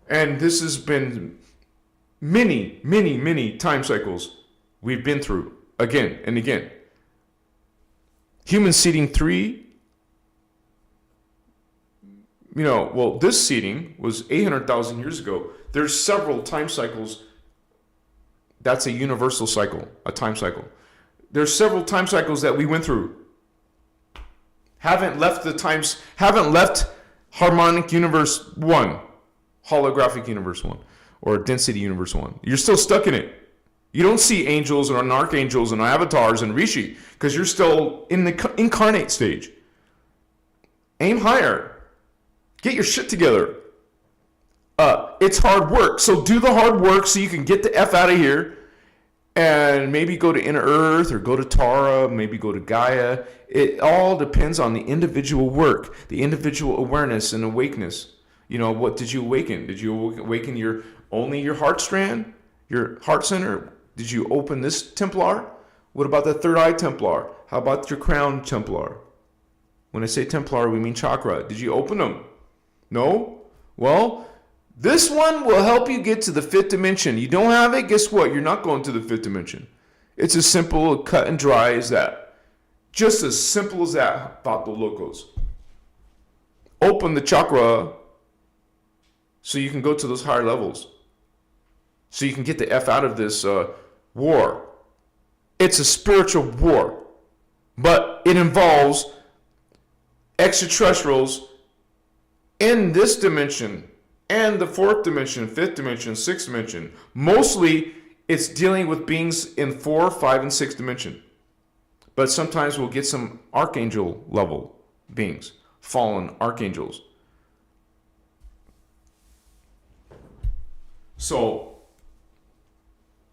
And this has been many time cycles we've been through again and again. Human seeding 3, this seeding was 800,000 years ago. There's several time cycles. That's a universal cycle, a time cycle. There's several time cycles that we went through. Haven't left harmonic universe 1, holographic universe 1, or density universe 1. You're still stuck in it. You don't see angels and archangels and avatars and rishi because you're still in the incarnate stage. Aim higher. Get your shit together. It's hard work. So do the hard work so you can get the F out of here and maybe go to Inner Earth or go to Tara, maybe go to Gaia. It all depends on the individual work, the individual awareness and awakeness. What did you awaken? Did you awaken only your heart strand, your heart center? Did you open this Templar? What about the third eye Templar? How about your crown Templar? When I say Templar, we mean chakra. Did you open them? No? Well, this one will help you get to the fifth dimension. You don't have it, guess what? You're not going to the fifth dimension. It's as simple, cut and dry as that. Just as simple as that, Vato Locos. Open the chakra so you can go to those higher levels. So you can get the F out of this war. It's a spiritual war. But it involves extraterrestrials in this dimension and the fourth dimension, fifth dimension, sixth dimension. Mostly it's dealing with beings in 4, 5, and 6 dimension. But sometimes we'll get some archangel level beings, fallen archangels. So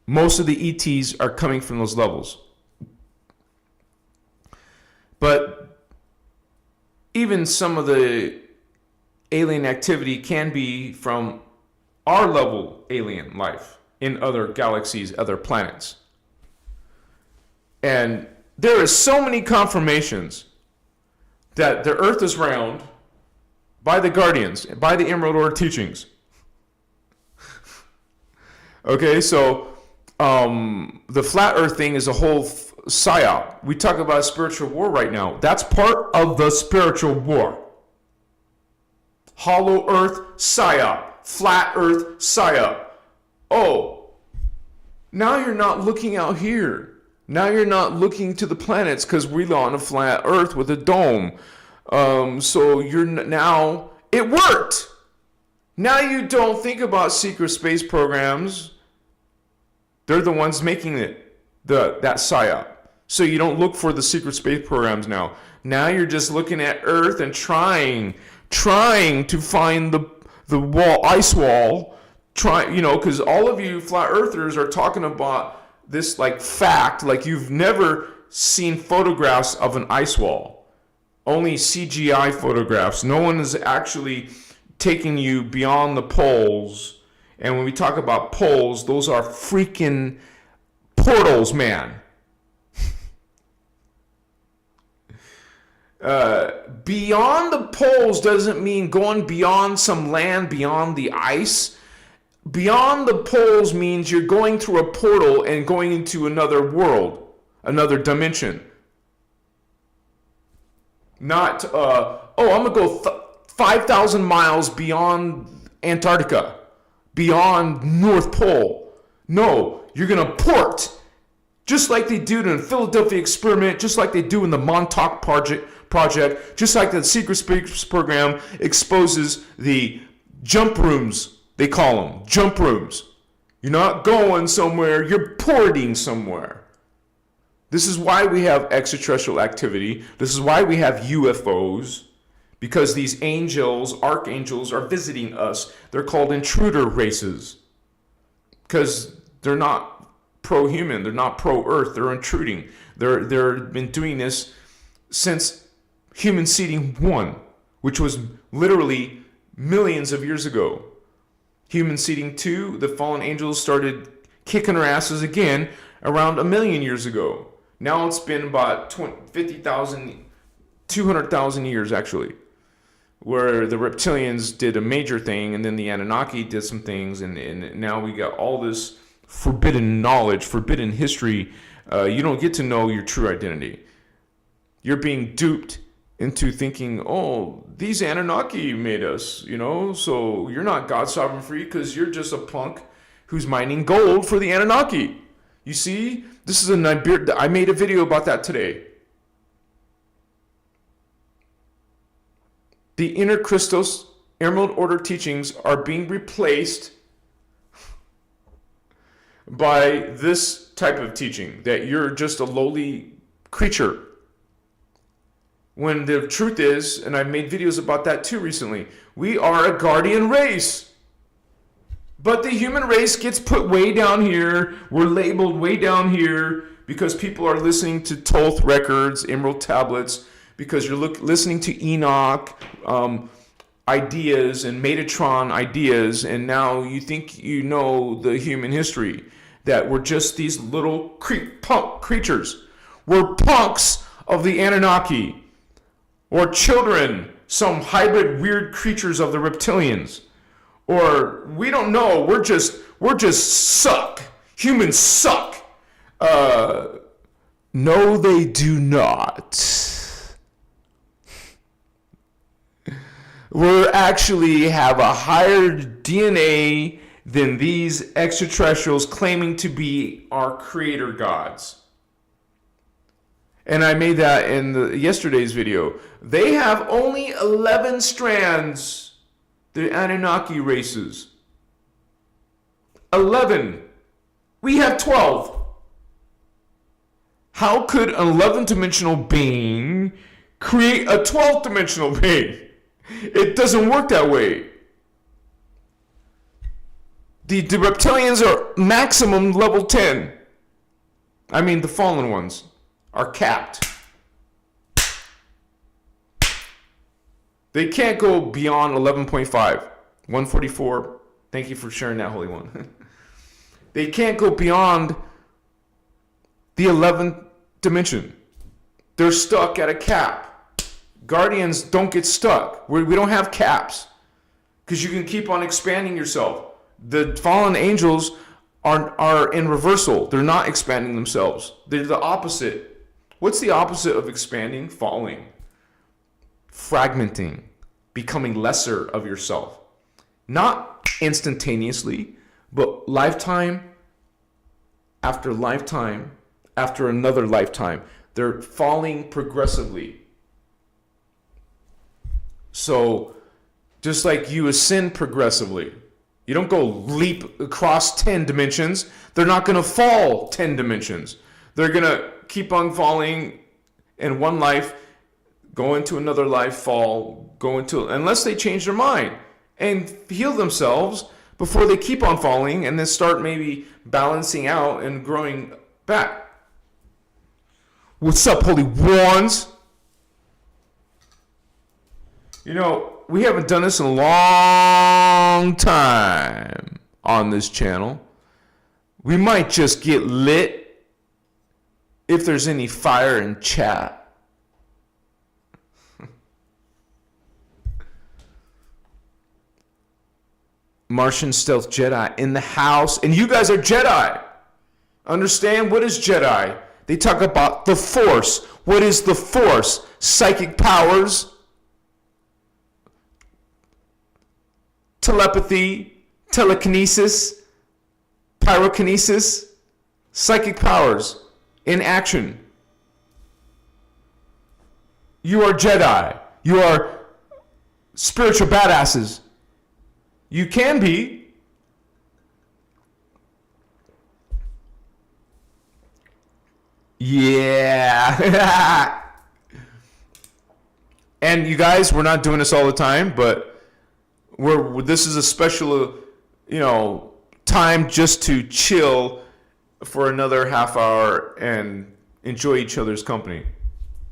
most of the ETs are coming from those levels. But even some of the alien activity can be from our level alien life in other galaxies, other planets. And there is so many confirmations that the Earth is round by the Guardians, by the Emerald Order teachings. Okay, so the flat Earth thing is a whole psyop. We talk about spiritual war right now. That's part of the spiritual war. Hollow Earth psyop, flat Earth psyop. Oh, now you're not looking out here. Now you're not looking to the planets because we're on a flat Earth with a dome. So you're now, it worked. Now you don't think about secret space programs. They're the ones making it, that psyop. So you don't look for the secret space programs now. Now you're just looking at Earth and trying to find the wall, ice wall. Because all of you flat earthers are talking about this like fact, like you've never seen photographs of an ice wall. Only CGI photographs. No one is actually taking you beyond the poles. And when we talk about poles, those are freaking portals, man. Beyond the poles doesn't mean going beyond some land, beyond the ice. Beyond the poles means you're going through a portal and going into another world, another dimension. Not, I'm going to go 5,000 miles beyond Antarctica, beyond North Pole. No, you're going to port, just like they do in the Philadelphia experiment, just like they do in the Montauk project, just like the Secret Space program exposes the jump rooms. They call them jump rooms. You're not going somewhere, you're porting somewhere. This is why we have extraterrestrial activity. This is why we have UFOs. Because these angels, archangels, are visiting us. They're called intruder races. Because they're not pro-human. They're not pro-earth. They're intruding. They've been doing this since human seeding 1, which was literally millions of years ago. Human seeding 2, the fallen angels started kicking our asses again around 1 million years ago. Now it's been about 50,000, 200,000 years actually, where the reptilians did a major thing, and then the Anunnaki did some things, and now we got all this forbidden knowledge, forbidden history. You don't get to know your true identity. You're being duped into thinking, oh, these Anunnaki made us, so you're not God sovereign free because you're just a punk who's mining gold for the Anunnaki. You see, this is I made a video about that today. The innerchristos Emerald Order teachings are being replaced by this type of teaching, that you're just a lowly creature. When the truth is, and I've made videos about that too recently, we are a guardian race. But the human race gets put way down here. We're labeled way down here because people are listening to Thoth records, Emerald tablets, because you're listening to Enoch ideas and Metatron ideas, and now you think you know the human history, that we're just these little punk creatures. We're punks of the Anunnaki. Or children, some hybrid weird creatures of the reptilians. Or we don't know, we're just suck. Humans suck. No, they do not. We actually have a higher DNA than these extraterrestrials claiming to be our creator gods. And I made that in yesterday's video. They have only 11 strands, the Anunnaki races. 11. We have 12. How could an 11-dimensional being create a 12th-dimensional being? It doesn't work that way. The reptilians are maximum level 10. I mean, the fallen ones are capped. They can't go beyond 11.5. 144. Thank you for sharing that, Holy One. They can't go beyond the 11th dimension. They're stuck at a cap. Guardians don't get stuck. We don't have caps because you can keep on expanding yourself. The fallen angels are in reversal. They're not expanding themselves. They're the opposite. What's the opposite of expanding? Falling. Fragmenting. Becoming lesser of yourself. Not instantaneously, but lifetime after lifetime after another lifetime. They're falling progressively. So, just like you ascend progressively, you don't go leap across 10 dimensions. They're not going to fall 10 dimensions. They're going to keep on falling in one life, go into another life, fall, go into, unless they change their mind and heal themselves before they keep on falling and then start maybe balancing out and growing back. What's up, Holy Ones? We haven't done this in a long time on this channel. We might just get lit if there's any fire in chat. Martian stealth Jedi in the house. And you guys are Jedi. Understand? What is Jedi? They talk about the Force. What is the Force? Psychic powers, telepathy, telekinesis, pyrokinesis, psychic powers in action. You are Jedi. You are spiritual badasses. You can be. Yeah. And you guys, we're not doing this all the time, but this is a special, time just to chill for another half hour and enjoy each other's company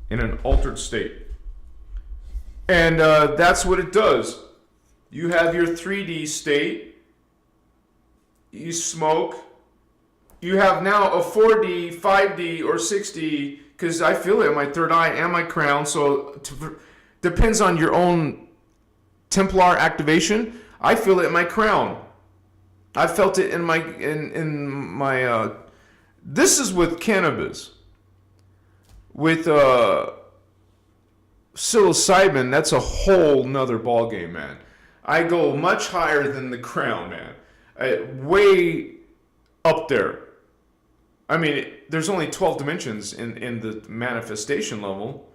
in an altered state. And that's what it does. You have your 3D state. You smoke. You have now a 4D, 5D, or 6D, because I feel it in my third eye and my crown. So depends on your own Templar activation. I feel it in my crown. I felt it in my this is with cannabis. With psilocybin, that's a whole nother ballgame, man. I go much higher than the crown, man. Way up there. I mean, there's only 12 dimensions in the manifestation level,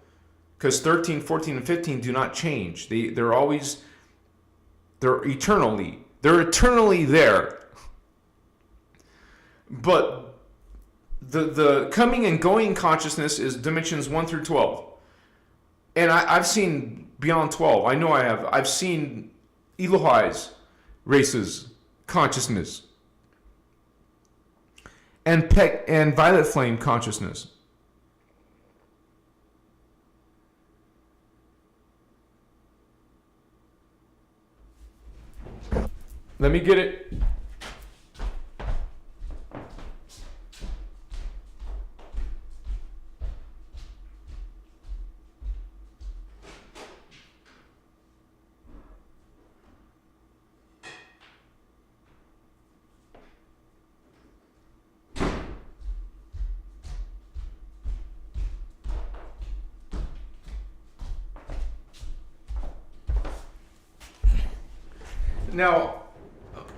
because 13, 14, and 15 do not change. They're eternally there. But the coming and going consciousness is dimensions 1 through 12. And I've seen beyond 12. I know I have. I've seen Elohai's races consciousness. And Violet Flame consciousness. Let me get it. Now,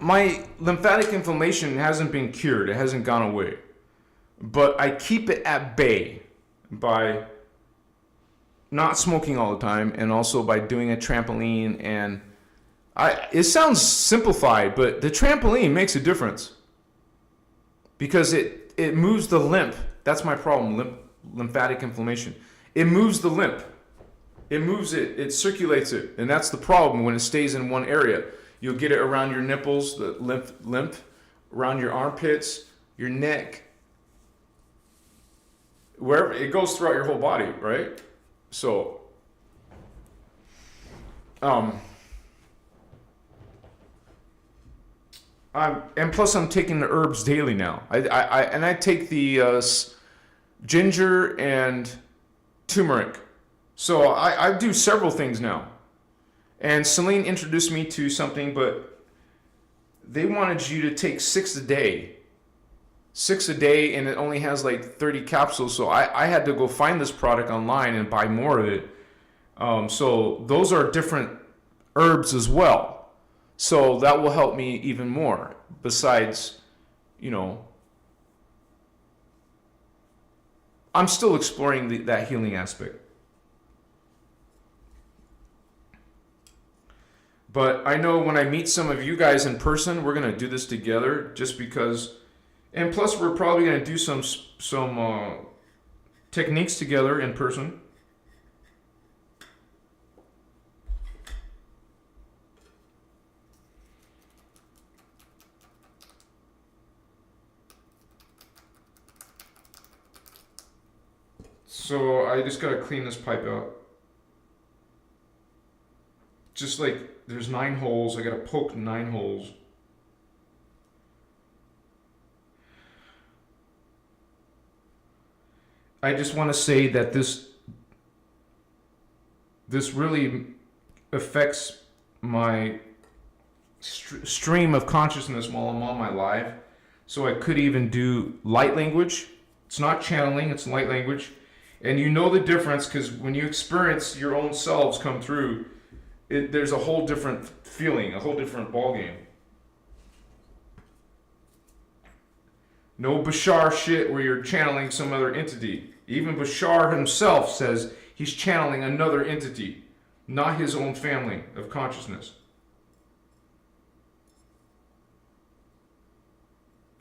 my lymphatic inflammation hasn't been cured. It hasn't gone away. But I keep it at bay by not smoking all the time, and also by doing a trampoline. And it sounds simplified, but the trampoline makes a difference. Because it moves the lymph. That's my problem, lymphatic inflammation. It moves the lymph. It moves it. It circulates it. And that's the problem when it stays in one area. You'll get it around your nipples, the lymph, around your armpits, your neck, wherever. It goes throughout your whole body, right? So, and plus I'm taking the herbs daily now. I take the ginger and turmeric. So I do several things now. And Celine introduced me to something, but they wanted you to take 6 a day. 6 a day, and it only has like 30 capsules. So I had to go find this product online and buy more of it. So those are different herbs as well. So that will help me even more. Besides, I'm still exploring that healing aspect. But I know when I meet some of you guys in person, we're going to do this together just because. And plus, we're probably going to do some techniques together in person. So I just got to clean this pipe out. Just like there's 9 holes, I gotta poke 9 holes. I just want to say that this really affects my stream of consciousness while I'm on my live. So I could even do light language. It's not channeling, it's light language. And you know the difference because when you experience your own selves come through, there's a whole different feeling, a whole different ballgame. No Bashar shit where you're channeling some other entity. Even Bashar himself says he's channeling another entity, not his own family of consciousness.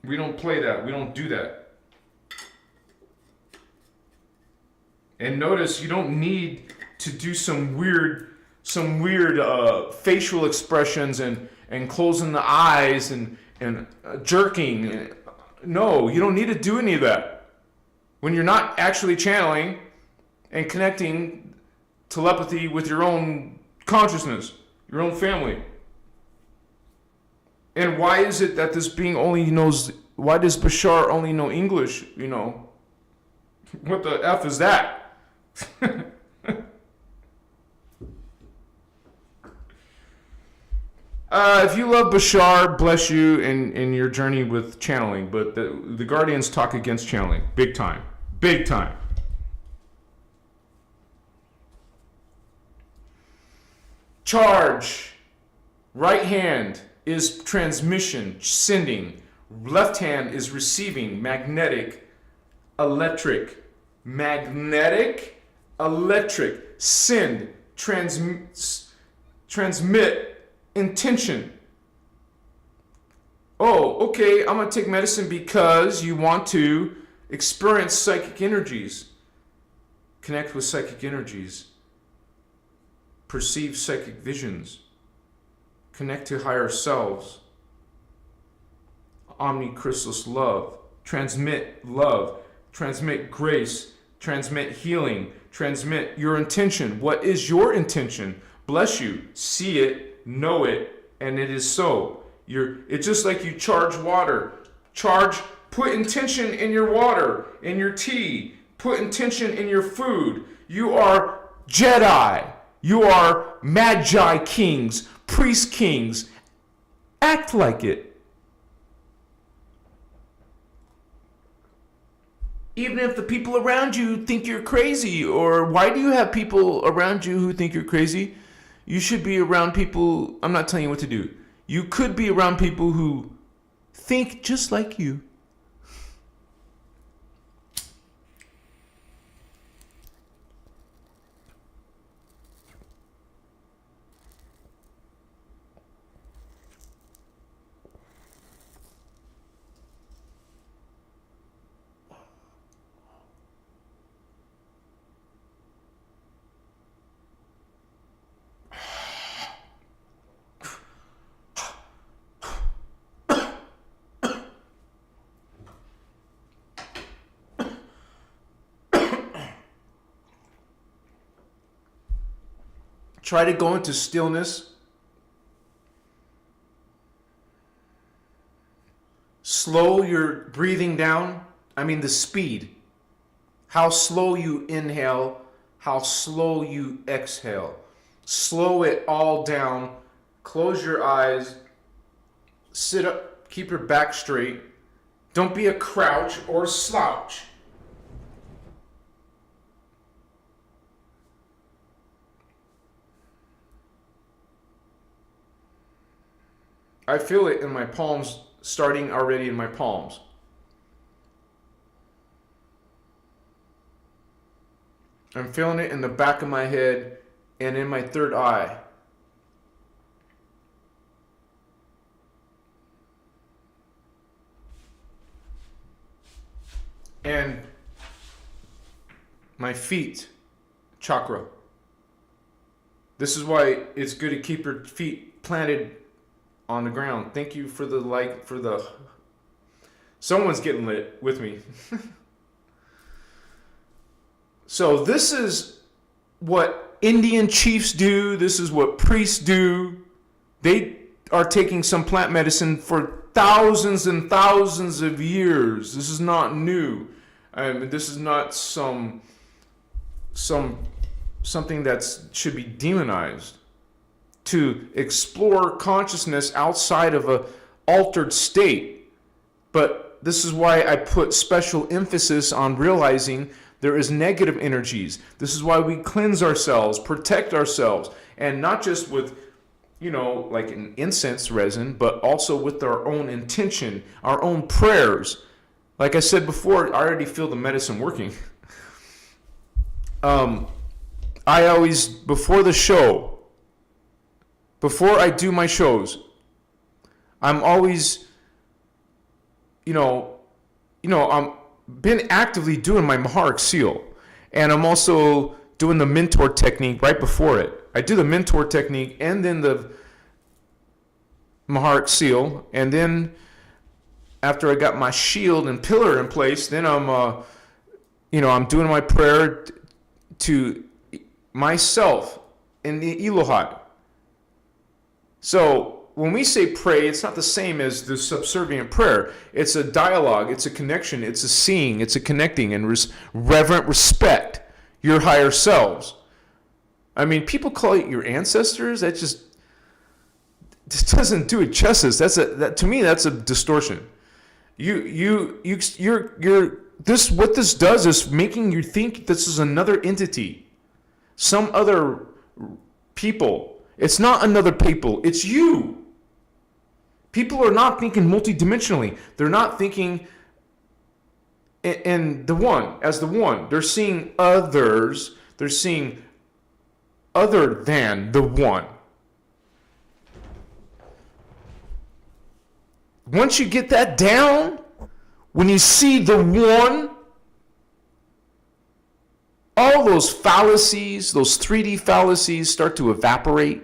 We don't play that. We don't do that. And notice you don't need to do some weird facial expressions and closing the eyes and jerking. No, you don't need to do any of that. When you're not actually channeling and connecting telepathy with your own consciousness, your own family. And why is it that this being only knows, why does Bashar only know English, you know? What the F is that? If you love Bashar, bless you in your journey with channeling, but the Guardians talk against channeling. Big time. Big time. Charge. Right hand is transmission, sending. Left hand is receiving, magnetic, electric. Magnetic, electric. Send, transmit, intention. Oh, okay, I'm going to take medicine because you want to experience psychic energies. Connect with psychic energies. Perceive psychic visions. Connect to higher selves. Omni-Christos love. Transmit love. Transmit grace. Transmit healing. Transmit your intention. What is your intention? Bless you. See it, know it, and it is so. It's just like you charge water. Put intention in your water, in your tea. Put intention in your food. You are Jedi. You are Magi kings, priest kings. Act like it. Even if the people around you think you're crazy, or why do you have people around you who think you're crazy? You should be around people, I'm not telling you what to do. You could be around people who think just like you. Try to go into stillness. Slow your breathing down. I mean the speed. How slow you inhale, how slow you exhale. Slow it all down. Close your eyes. Sit up. Keep your back straight. Don't be a crouch or a slouch. I feel it in my palms, starting already in my palms. I'm feeling it in the back of my head and in my third eye. And my feet, chakra. This is why it's good to keep your feet planted on the ground. Thank you for the someone's getting lit with me. So this is what Indian chiefs do. This is what priests do. They are taking some plant medicine for thousands and thousands of years. This is not new. This is not something that should be demonized. to explore consciousness outside of a altered state. But this is why I put special emphasis on realizing there is negative energies. This is why we cleanse ourselves, protect ourselves, and not just with, like an incense resin, but also with our own intention, our own prayers. Like I said before, I already feel the medicine working. I always, before the show, before I do my shows, I'm always, I'm been actively doing my Maharic seal, and I'm also doing the mentor technique right before it. I do the mentor technique and then the Maharic seal, and then after I got my shield and pillar in place, then I'm doing my prayer to myself in the Elohai. So when we say pray, it's not the same as the subservient prayer. It's a dialogue, it's a connection, it's a seeing, it's a connecting, and reverent respect your higher selves. I mean, people call it your ancestors. That just doesn't do it justice. To me, that's a distortion. What this does is making you think this is another entity, some other people. It's not another people. It's you. People are not thinking multidimensionally. They're not thinking in the one as the one. They're seeing others. They're seeing other than the one. Once you get that down, when you see the one, all those fallacies, those 3D fallacies start to evaporate.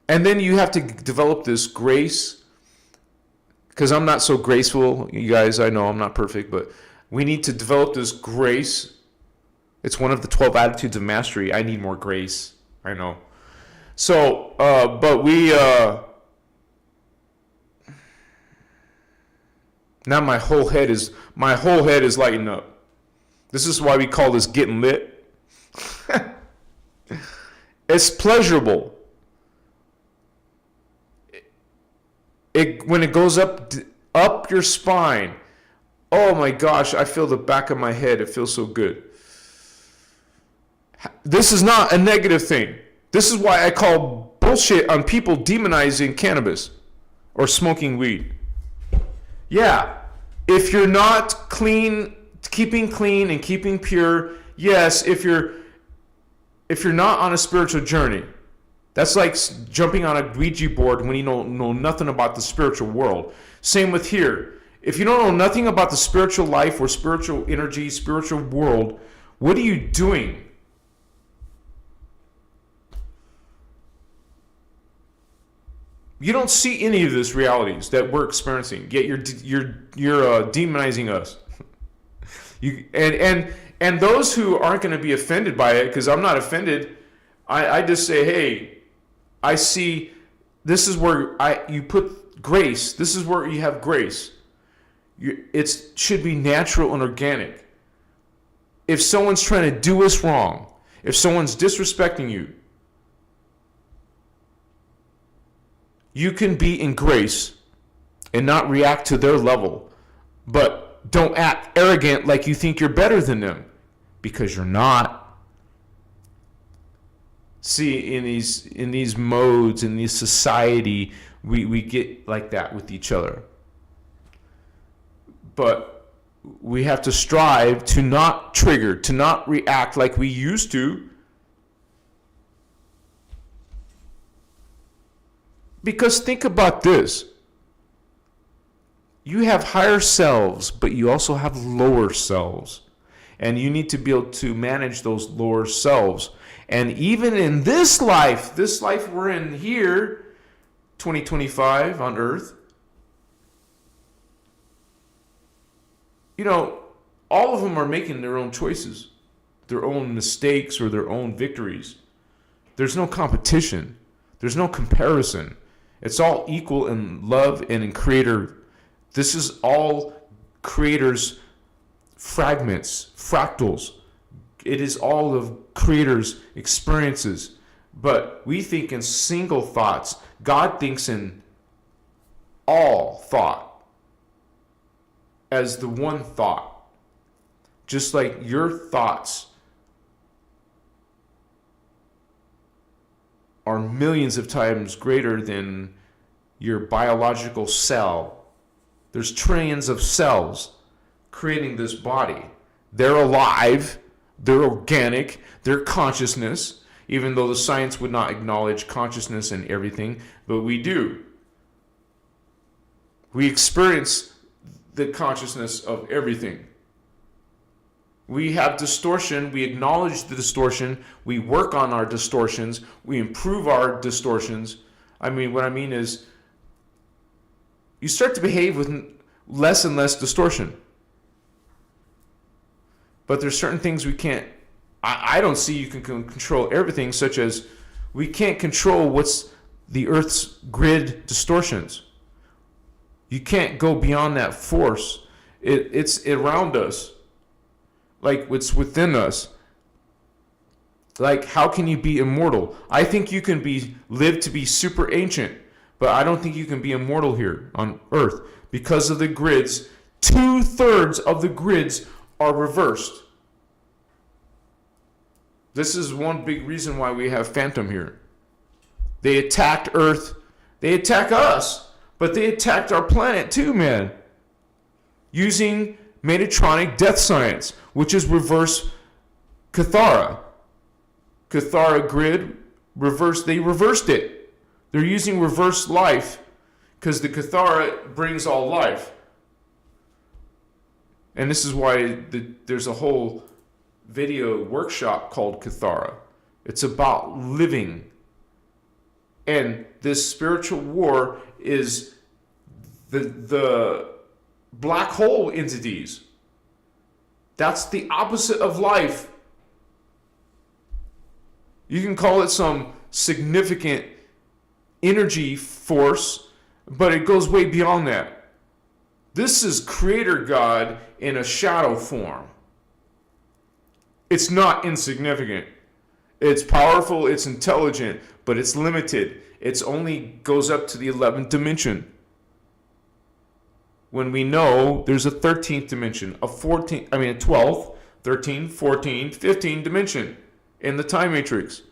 And then you have to develop this grace, because I'm not so graceful. You guys, I know I'm not perfect, but we need to develop this grace. It's one of the 12 attitudes of mastery. I need more grace. I know. So, but we, now my whole head is lighting up. This is why we call this getting lit. It's pleasurable. When it goes up your spine, oh my gosh, I feel the back of my head. It feels so good. This is not a negative thing. This is why I call bullshit on people demonizing cannabis or smoking weed. Yeah, if you're not keeping clean and keeping pure, yes, if you're not on a spiritual journey. That's like jumping on a Ouija board when you know nothing about the spiritual world. Same with here. If you don't know nothing about the spiritual life or spiritual energy, spiritual world, what are you doing? You don't see any of these realities that we're experiencing. Yet you're demonizing us. And those who aren't going to be offended by it, because I'm not offended, I just say, hey, I see, this is where you put grace. This is where you have grace. It should be natural and organic. If someone's trying to do us wrong, if someone's disrespecting you, you can be in grace and not react to their level, but don't act arrogant like you think you're better than them, because you're not. See, in these modes, in this society, we get like that with each other. But we have to strive to not trigger, to not react like we used to. Because think about this. You have higher selves, but you also have lower selves. And you need to be able to manage those lower selves. And even in this life we're in here, 2025 on Earth, all of them are making their own choices, their own mistakes or their own victories. There's no competition. There's no comparison. It's all equal in love and in creator. This is all creator's fragments, fractals. It is all of creator's experiences. But we think in single thoughts. God thinks in all thought as the one thought. Just like your thoughts are millions of times greater than your biological cell. There's trillions of cells creating this body. They're alive, they're organic, they're consciousness, even though the science would not acknowledge consciousness and everything, but we do. We experience the consciousness of everything. We have distortion, we acknowledge the distortion, we work on our distortions, we improve our distortions. What I mean is, you start to behave with less and less distortion. But there's certain things we can't, I don't see you can control everything, such as we can't control what's the Earth's grid distortions. You can't go beyond that force. It's around us. Like what's within us. Like, how can you be immortal? I think you can live to be super ancient, but I don't think you can be immortal here on Earth because of the grids. 2/3 of the grids are reversed. This is one big reason why we have Phantom here. They attacked Earth. They attack us, but they attacked our planet too, man. Using Metatronic death science, which is reverse Cathara. Cathara grid, they reversed it. They're using reverse life because the Cathara brings all life. And this is why there's a whole video workshop called Cathara. It's about living. And this spiritual war is the black hole entities. That's the opposite of life. You can call it some significant energy force, but it goes way beyond that. This is Creator God in a shadow form. It's not insignificant. It's powerful, it's intelligent, but it's limited. It only goes up to the 11th dimension. When we know there's a 13th dimension, a 12th, 13, 14, 15 dimension in the time matrix.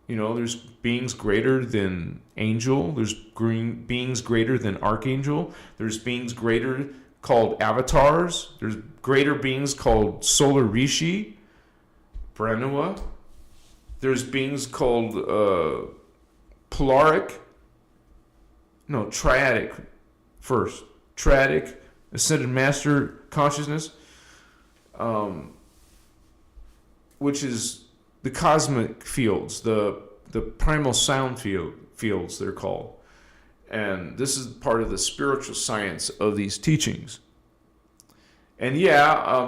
There's beings greater than angel. There's beings greater than archangel. There's beings greater called avatars. There's greater beings called solar rishi, Branua. There's beings called triadic first. Triadic, ascended master consciousness, which is the cosmic fields, the primal sound fields they're called. And this is part of the spiritual science of these teachings. And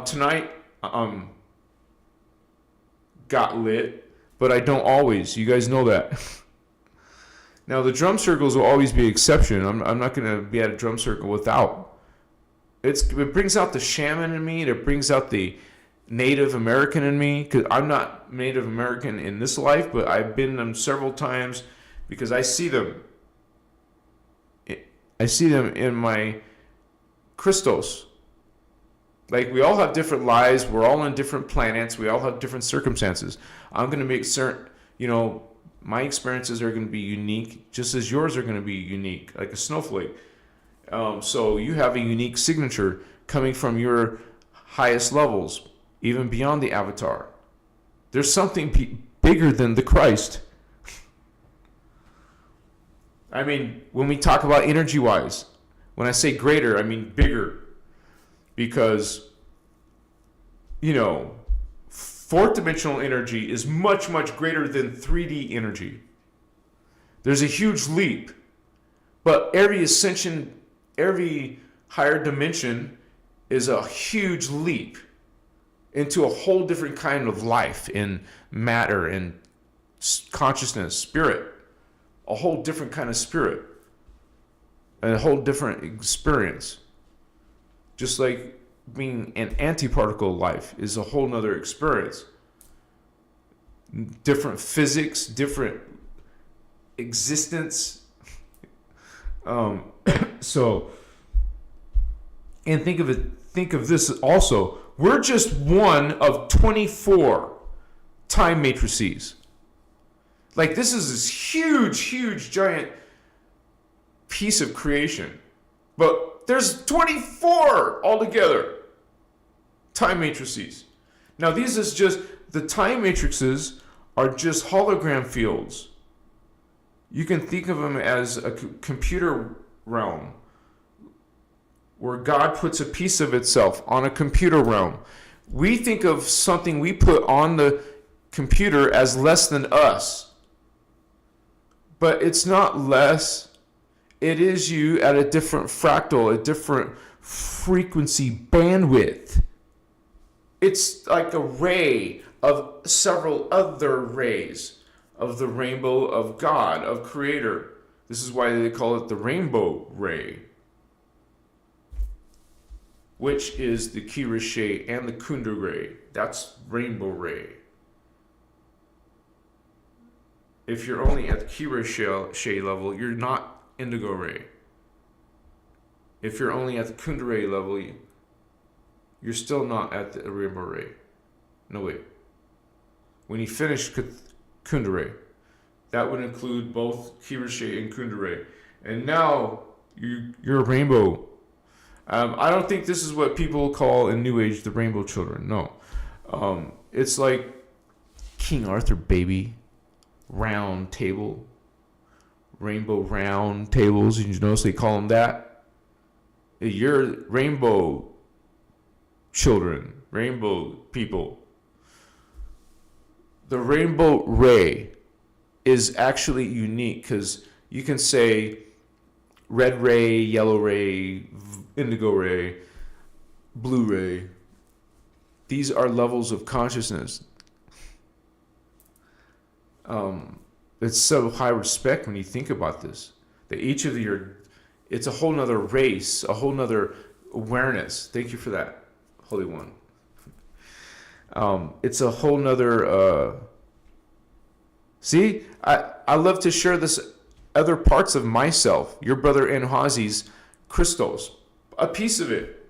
tonight got lit, but I don't always. You guys know that. Now, the drum circles will always be an exception. I'm not going to be at a drum circle without. It brings out the shaman in me. It brings out the Native American in me. Because I'm not Native American in this life, but I've been them several times because I see them. I see them in my Christos. Like, we all have different lives. We're all on different planets. We all have different circumstances. I'm going to make certain, my experiences are going to be unique, just as yours are going to be unique, like a snowflake. So you have a unique signature coming from your highest levels, even beyond the avatar. There's something bigger than the Christ. When we talk about energy-wise, when I say greater, I mean bigger. Because, fourth dimensional energy is much, much greater than 3D energy. There's a huge leap. But every ascension, every higher dimension is a huge leap into a whole different kind of life in matter and consciousness, spirit. A whole different kind of spirit. And a whole different experience. Just like being an antiparticle life is a whole nother experience. Different physics, different existence. So, and think of this also. We're just one of 24 time matrices. Like, this is this huge, giant piece of creation. But there's 24 altogether time matrices. Now, these is just, the time matrices are just hologram fields. You can think of them as a computer realm where God puts a piece of itself on a computer realm. We think of something we put on the computer as less than us. But it's not less. It is you at a different fractal, a different frequency bandwidth. It's like a ray of several other rays of the rainbow of God, of Creator. This is why they call it the rainbow ray, which is the Kirashe and the Kunda ray. That's rainbow ray. If you're only at the Kirashe level, you're not indigo ray. If you're only at the Kunda ray level, you're still not at the rainbow ray. No, wait. When you finish Kunda ray, that would include both Kirashe and Kunda ray. And now you're a rainbow. I don't think this is what people call in New Age the rainbow children. No. It's like King Arthur, baby. Round table. Rainbow round tables. You notice they call them that? You're rainbow children. Rainbow people. The rainbow ray is actually unique because you can say red ray, yellow ray, indigo ray, blue ray. These are levels of consciousness. It's so high respect when you think about this. That each of it's a whole nother race, a whole nother awareness. Thank you for that, Holy One. It's a whole nother. See, I love to share this other parts of myself. Your brother Enhazi's Christos, a piece of it.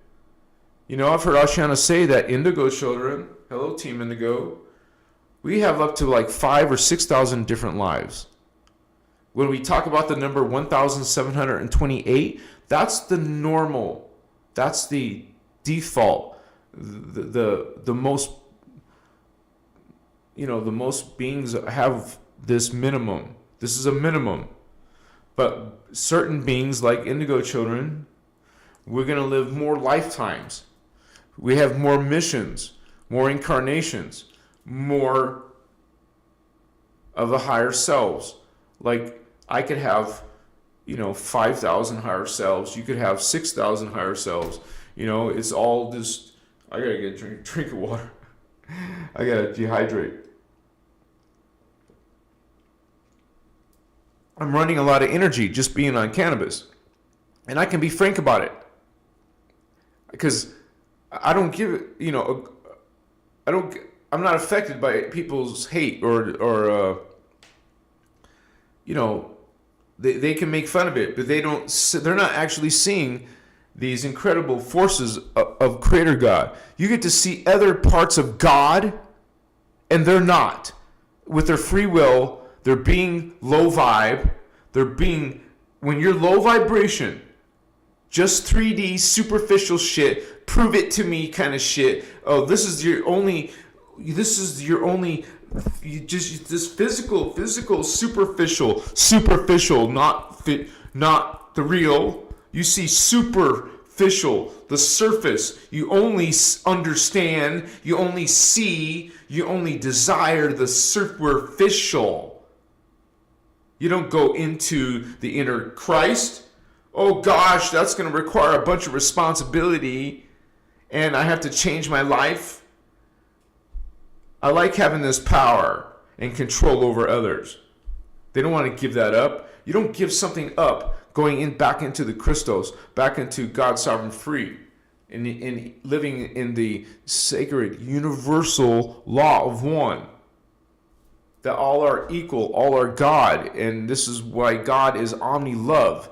You know, I've heard Ashana say that indigo children, hello Team Indigo, we have up to like 5,000 or 6,000 different lives. When we talk about the number 1,728, that's the normal, that's the default, the most, you know, the most beings have this minimum. This is a minimum. But certain beings like indigo children, we're going to live more lifetimes. We have more missions, more incarnations, more of the higher selves. Like I could have, 5,000 higher selves. You could have 6,000 higher selves. It's all just, I got to get a drink of water. I got to dehydrate. I'm running a lot of energy just being on cannabis. And I can be frank about it. Because I don't give it, I'm not affected by people's hate or they can make fun of it, but they're not actually seeing these incredible forces of Creator God. You get to see other parts of God, and they're not. With their free will, they're being low vibe. When you're low vibration, just 3D superficial shit, prove it to me kind of shit. Oh, this is your only, this physical, superficial, not the real. You see superficial, the surface. You only understand, you only see, you only desire the superficial. You don't go into the inner Christ. Oh gosh, that's going to require a bunch of responsibility and I have to change my life. I like having this power and control over others. They don't want to give that up. You don't give something up going back into the Christos, back into God's sovereign free. in living in the sacred universal law of one. That all are equal, all are God, and this is why God is omni-love.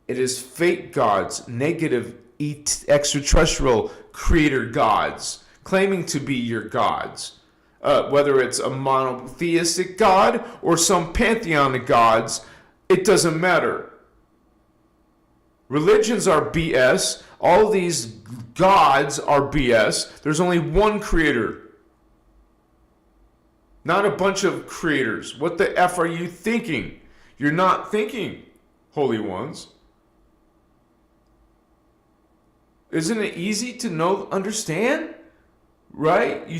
It is fake gods, negative, extraterrestrial creator gods, claiming to be your gods. Whether it's a monotheistic God or some pantheon of gods, it doesn't matter. Religions are BS. All these gods are BS. There's only one creator. Not a bunch of creators. What the F are you thinking? You're not thinking, holy ones. Isn't it easy to understand? Right? You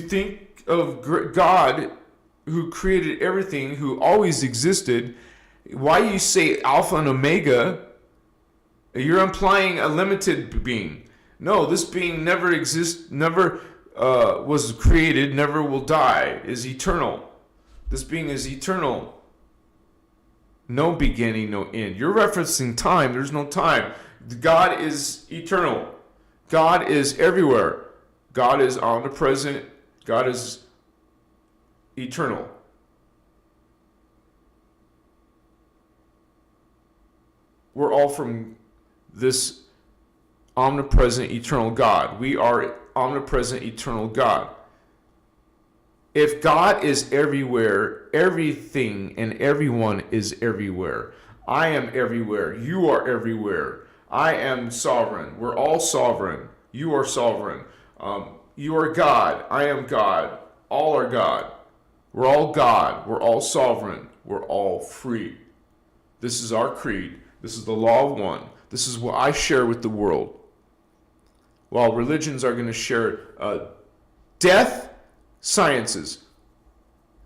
think of God who created everything, who always existed. Why you say Alpha and Omega? You're implying a limited being. No, this being never exists, never was created, never will die, is eternal. This being is eternal. No beginning, no end. You're referencing time. There's no time. God is eternal. God is everywhere. God is omnipresent. God is eternal. We're all from this omnipresent, eternal God. We are omnipresent, eternal God. If God is everywhere, everything and everyone is everywhere. I am everywhere. You are everywhere. I am sovereign. We're all sovereign. You are sovereign. You are God. I am God. All are God. We're all God. We're all sovereign. We're all free. This is our creed. This is the law of one. This is what I share with the world. While religions are going to share death sciences.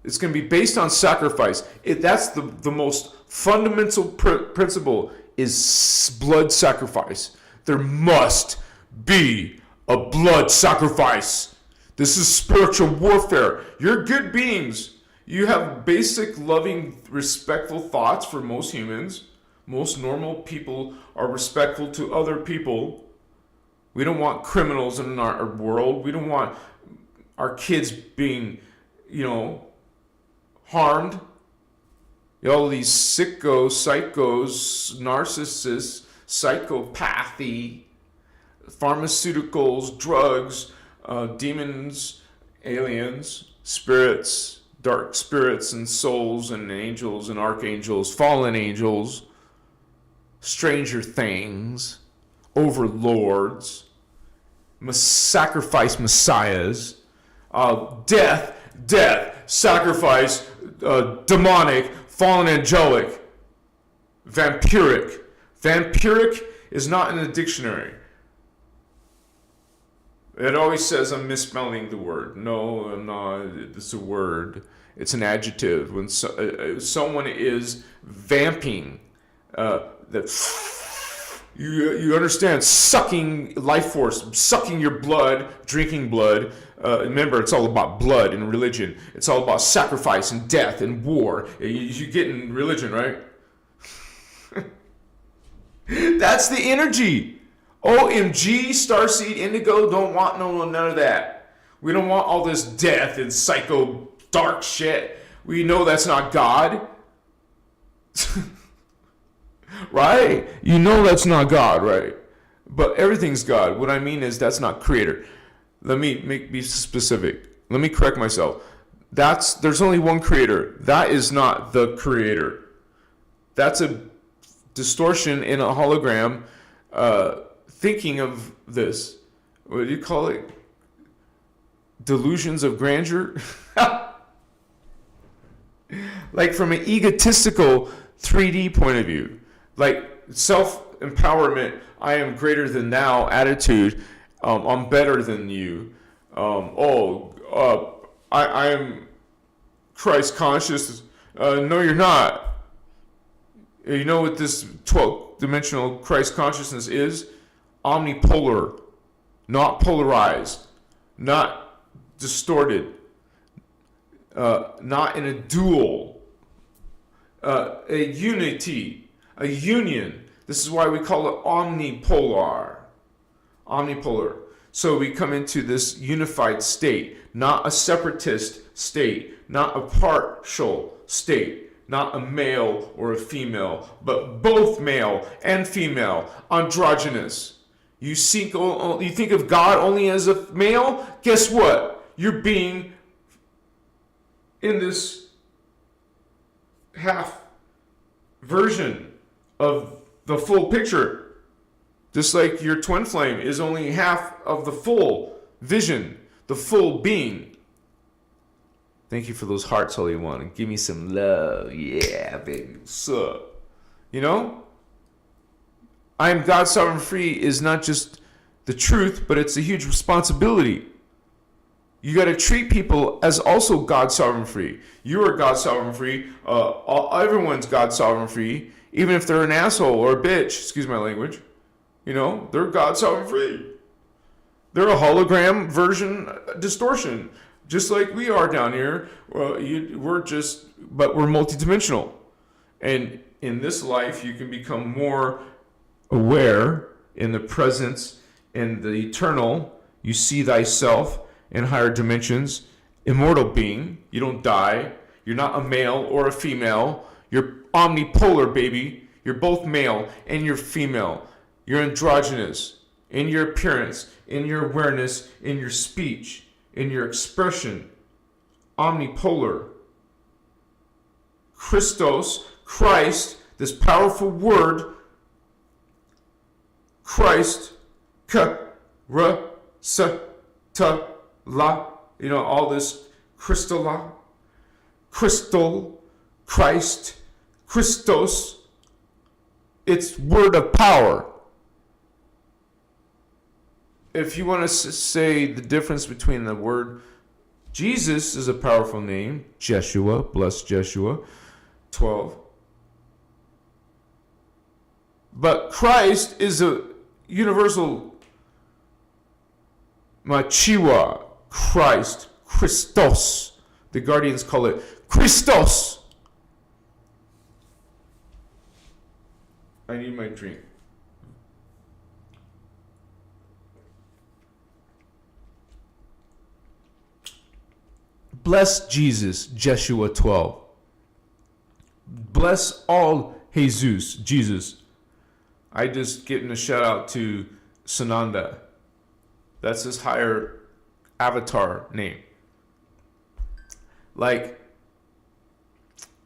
It's going to be based on sacrifice. That's the most fundamental principle is blood sacrifice. There must be a blood sacrifice. This is spiritual warfare. You're good beings. You have basic, loving, respectful thoughts for most humans. Most normal people are respectful to other people. We don't want criminals in our world. We don't want our kids being, harmed. All these sickos, psychos, narcissists, psychopathy, pharmaceuticals, drugs, demons, aliens, spirits, dark spirits and souls and angels and archangels, fallen angels, stranger things, overlords, sacrifice messiahs, death, sacrifice, demonic, fallen angelic, vampiric. Vampiric is not in the dictionary. It always says I'm misspelling the word. No, I'm not. It's a word. It's an adjective. When someone is vamping, that you understand, sucking life force, sucking your blood, drinking blood. Remember, it's all about blood in religion. It's all about sacrifice and death and war. You get in religion, right? That's the energy. OMG, Starseed, Indigo, don't want none of that. We don't want all this death and psycho dark shit. We know that's not God. Right? You know that's not God, right? But everything's God. What I mean is that's not creator. Let me be specific. Let me correct myself. There's only one creator. That is not the creator. That's a distortion in a hologram thinking of this. What do you call it? Delusions of grandeur? Like from an egotistical 3D point of view. Like self-empowerment, I am greater than thou attitude. I'm better than you. I am Christ conscious. No, you're not. You know what this 12-dimensional Christ consciousness is? Omnipolar, not polarized, not distorted, not in a dual, a unity, a union. This is why we call it omnipolar. Omnipolar. So we come into this unified state, not a separatist state, not a partial state, not a male or a female, but both male and female, androgynous. You think of God only as a male? Guess what? You're being in this half version of the full picture. Just like your twin flame is only half of the full vision, the full being. Thank you for those hearts, Holy One. Give me some love. Yeah, baby. What's up? You know? I am God sovereign free is not just the truth, but it's a huge responsibility. You got to treat people as also God sovereign free. You are God sovereign free. Everyone's God sovereign free, even if they're an asshole or a bitch. Excuse my language. You know, they're God sovereign free. They're a hologram version distortion, just like we are down here. But we're multidimensional. And in this life, you can become more aware in the presence, in the eternal. You see thyself in higher dimensions, immortal being. You don't die. You're not a male or a female. You're omnipolar, baby. You're both male and you're female. You're androgynous in your appearance, in your awareness, in your speech, in your expression. Omnipolar. Christos, Christ, this powerful word, Christ, la, all this crystal, Christ, Christos. It's word of power. If you want to say the difference between the word, Jesus is a powerful name, Jeshua, bless Jeshua, 12. But Christ is a universal Machiwa, Christ, Christos. The Guardians call it Christos. I need my drink. Bless Jesus, Jeshua 12. Bless all Jesus. I just getting a shout out to Sananda. That's his higher avatar name. Like,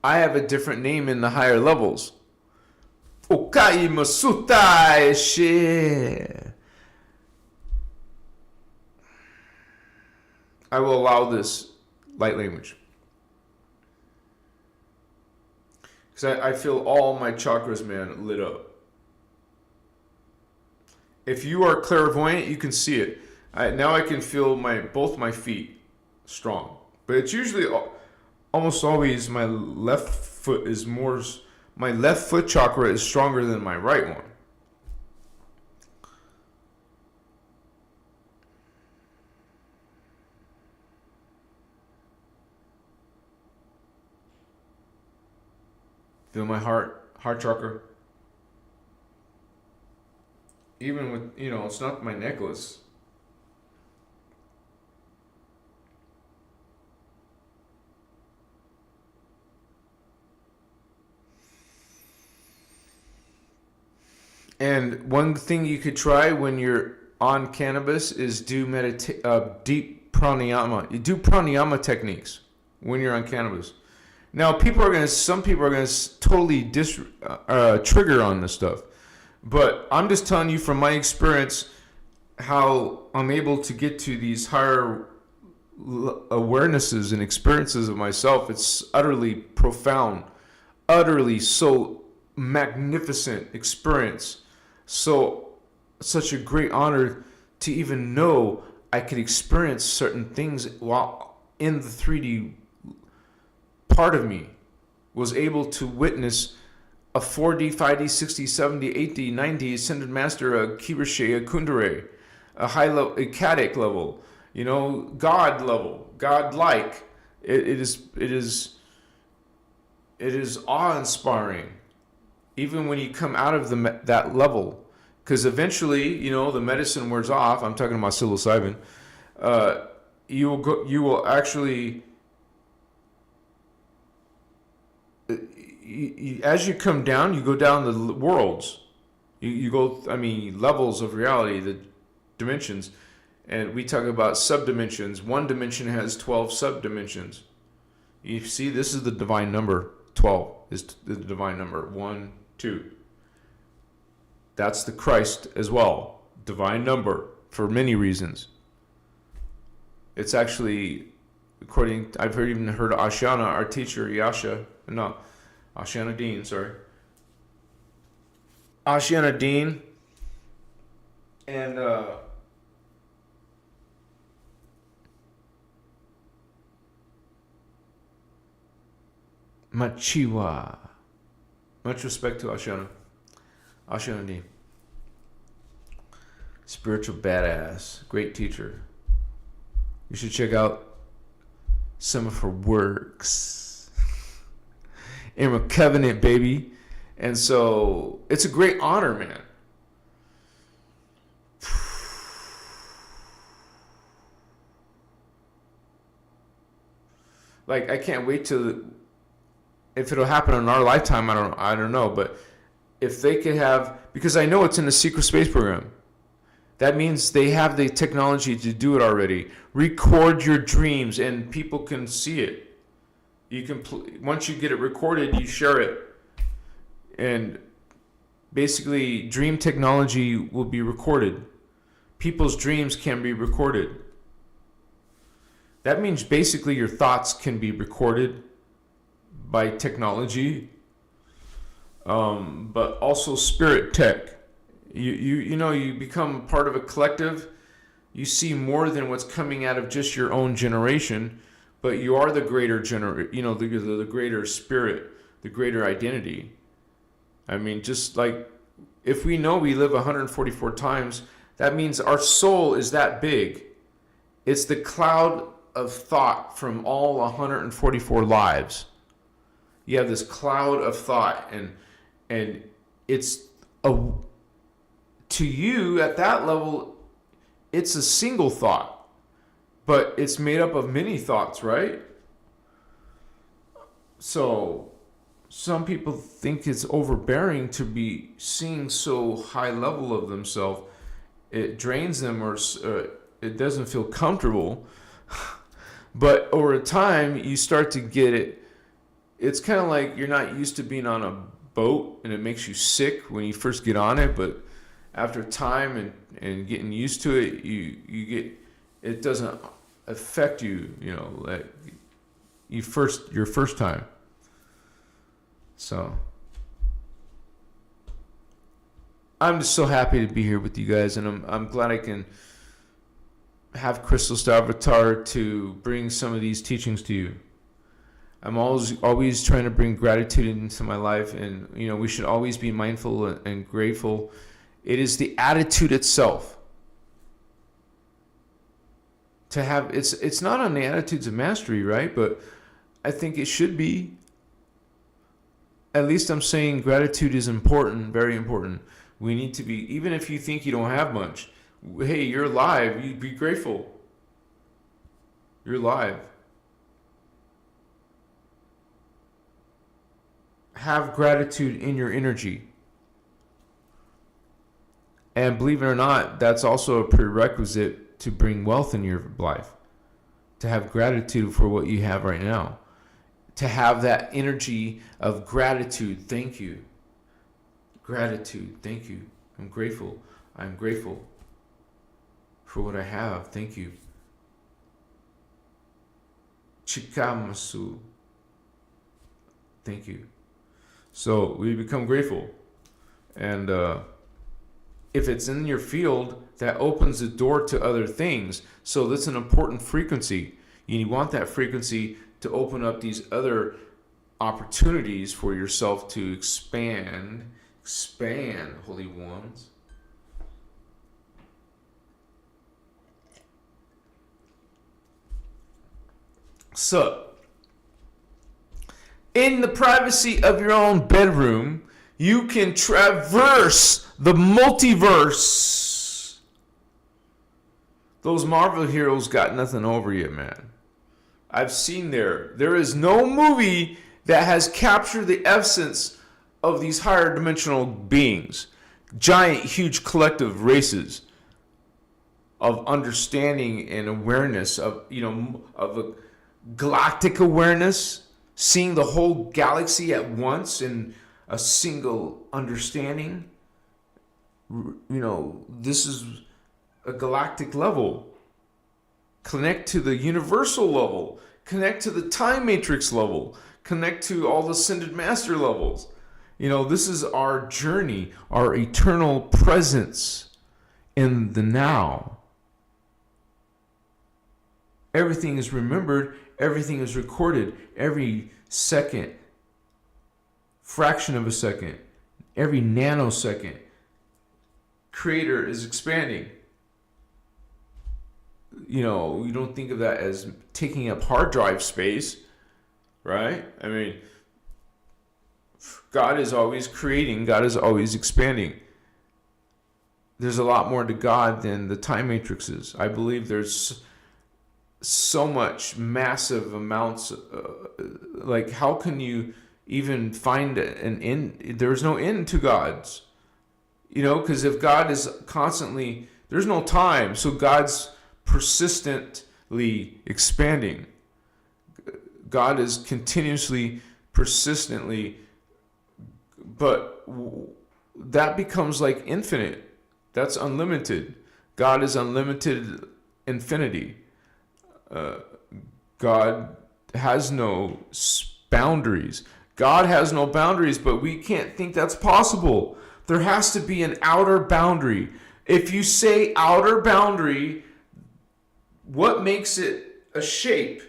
I have a different name in the higher levels. Okai Masutai She. I will allow this light language. Because I feel all my chakras, man, lit up. If you are clairvoyant, you can see it. Now I can feel both my feet strong. But it's usually almost always my left foot chakra is stronger than my right one. Feel my heart chakra. Even with, it's not my necklace. And one thing you could try when you're on cannabis is do deep pranayama. You do pranayama techniques when you're on cannabis. Now, some people are gonna totally trigger on this stuff, but I'm just telling you from my experience how I'm able to get to these higher awarenesses and experiences of myself. It's utterly profound, utterly so magnificent experience. Such a great honor to even know I could experience certain things while in the 3D part of me was able to witness a 4D, 5D, 60, 70, 80, 90 ascended master, a Kirishe, a Kundere, a high level, a Katic level, God level, God-like. It is awe-inspiring. even when you come out of that level, because eventually, the medicine wears off. I'm talking about psilocybin. You will actually, as you come down, you go down the worlds. You go, levels of reality, the dimensions. And we talk about subdimensions. One dimension has 12 subdimensions. You see, this is the divine number. 12 is the divine number. 1, 2. That's the Christ as well. Divine number for many reasons. It's actually, I've even heard Ashana, our teacher, Ashana Dean, Ashana Dean, and Machiwa. Much respect to Ashana Dean. Spiritual badass, great teacher. You should check out some of her works. In a covenant, baby. And so it's a great honor, man. Like, I can't wait till, if it'll happen in our lifetime, I don't know, but if they could have, because I know it's in the secret space program. That means they have the technology to do it already. Record your dreams and people can see it. You can once you get it recorded, you share it. And basically, dream technology will be recorded. People's dreams can be recorded. That means basically your thoughts can be recorded by technology, but also spirit tech. You become part of a collective. You see more than what's coming out of just your own generation, but you are the greater the greater spirit, the greater identity. Just like if we know we live 144 times, that means our soul is that big. It's the cloud of thought from all 144 lives. You have this cloud of thought, and it's to you at that level, it's a single thought, but it's made up of many thoughts, right? So some people think it's overbearing to be seeing so high level of themselves. It drains them, or it doesn't feel comfortable. But over time, you start to get it. It's kind of like you're not used to being on a boat, and it makes you sick when you first get on it. But after time and getting used to it, you get, it doesn't affect you. Like your first time. So I'm just so happy to be here with you guys, and I'm glad I can have Christos the Avatar to bring some of these teachings to you. I'm always trying to bring gratitude into my life, and we should always be mindful and grateful. It is the attitude itself. To have it's not on the attitudes of mastery, right? But I think it should be. At least I'm saying gratitude is important, very important. We need to be, even if you think you don't have much. Hey, you're alive. You be grateful. You're alive. Have gratitude in your energy. And believe it or not, that's also a prerequisite to bring wealth in your life. To have gratitude for what you have right now. To have that energy of gratitude. Thank you. Gratitude. Thank you. I'm grateful. I'm grateful for what I have. Thank you. Chikamasu. Thank you. So we become grateful. And if it's in your field, that opens the door to other things. So that's an important frequency. You want that frequency to open up these other opportunities for yourself to expand, holy ones. So, in the privacy of your own bedroom, You can traverse the multiverse. Those Marvel heroes got nothing over you, man. I've seen there is no movie that has captured the essence of these higher dimensional beings. Giant, huge collective races of understanding and awareness of, of a galactic awareness, seeing the whole galaxy at once in a single understanding. This is a galactic level. Connect to the universal level. Connect to the time matrix level. Connect to all the ascended master levels. This is our journey, our eternal presence in the now. Everything is remembered. Everything is recorded. Every second, fraction of a second, every nanosecond, Creator is expanding. You don't think of that as taking up hard drive space, right? I mean, God is always creating. God is always expanding. There's a lot more to God than the time matrices. I believe there's so much massive amounts. Like, how can you even find an end? There's no end to God's. Because if God is constantly, there's no time. So God's persistently expanding. God is continuously, persistently, but that becomes like infinite. That's unlimited. God is unlimited infinity. God has no boundaries. God has no boundaries, but we can't think that's possible. There has to be an outer boundary. If you say outer boundary, what makes it a shape?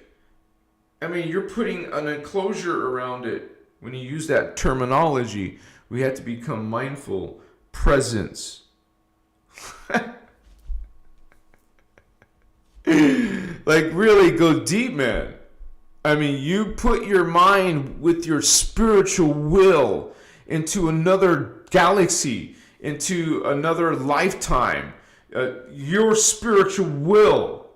I mean, you're putting an enclosure around it. When you use that terminology, we have to become mindful. Presence. Like, really go deep, man. I mean, you put your mind with your spiritual will into another galaxy, into another lifetime. Your spiritual will.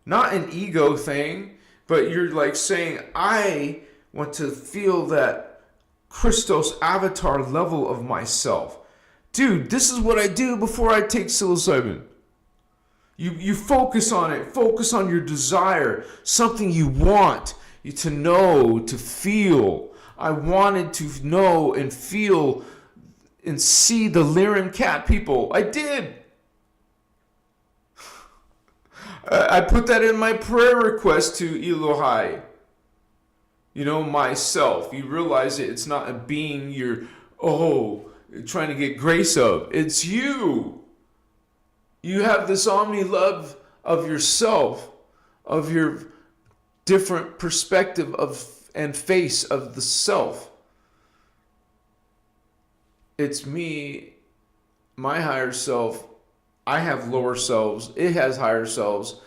Not an ego thing, but you're like saying, I want to feel that Christos avatar level of myself. Dude, this is what I do before I take psilocybin. You focus on it. Focus on your desire. Something you want you to know, to feel. I wanted to know and feel and see the Lyran cat people. I did. I put that in my prayer request to Elohai. Myself. You realize it's not a being you're, trying to get grace of. It's you. You have this omni love of yourself, of your different perspective of and face of the self. It's me, my higher self. I have lower selves. It has higher selves.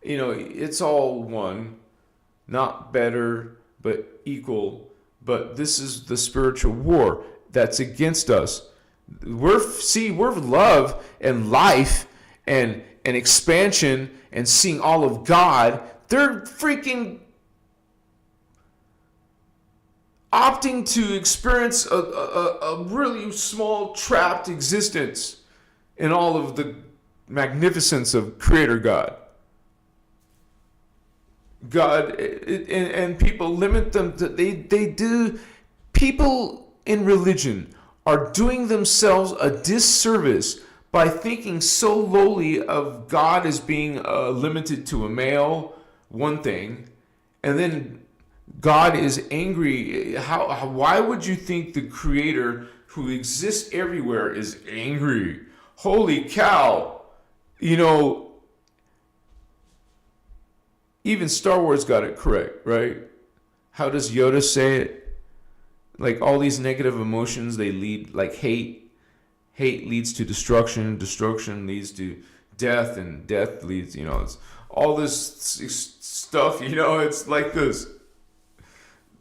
It's all one, not better, but equal. But this is the spiritual war that's against us. We're love and life and expansion and seeing all of God. They're freaking opting to experience a really small trapped existence in all of the magnificence of Creator God. And people limit them. They do. People in religion are doing themselves a disservice by thinking so lowly of God as being limited to a male, one thing, and then God is angry. Why would you think the Creator who exists everywhere is angry? Holy cow. Even Star Wars got it correct, right? How does Yoda say it? Like, all these negative emotions, they lead, like hate. Hate leads to destruction. Destruction leads to death. And death leads, it's all this stuff, it's like this.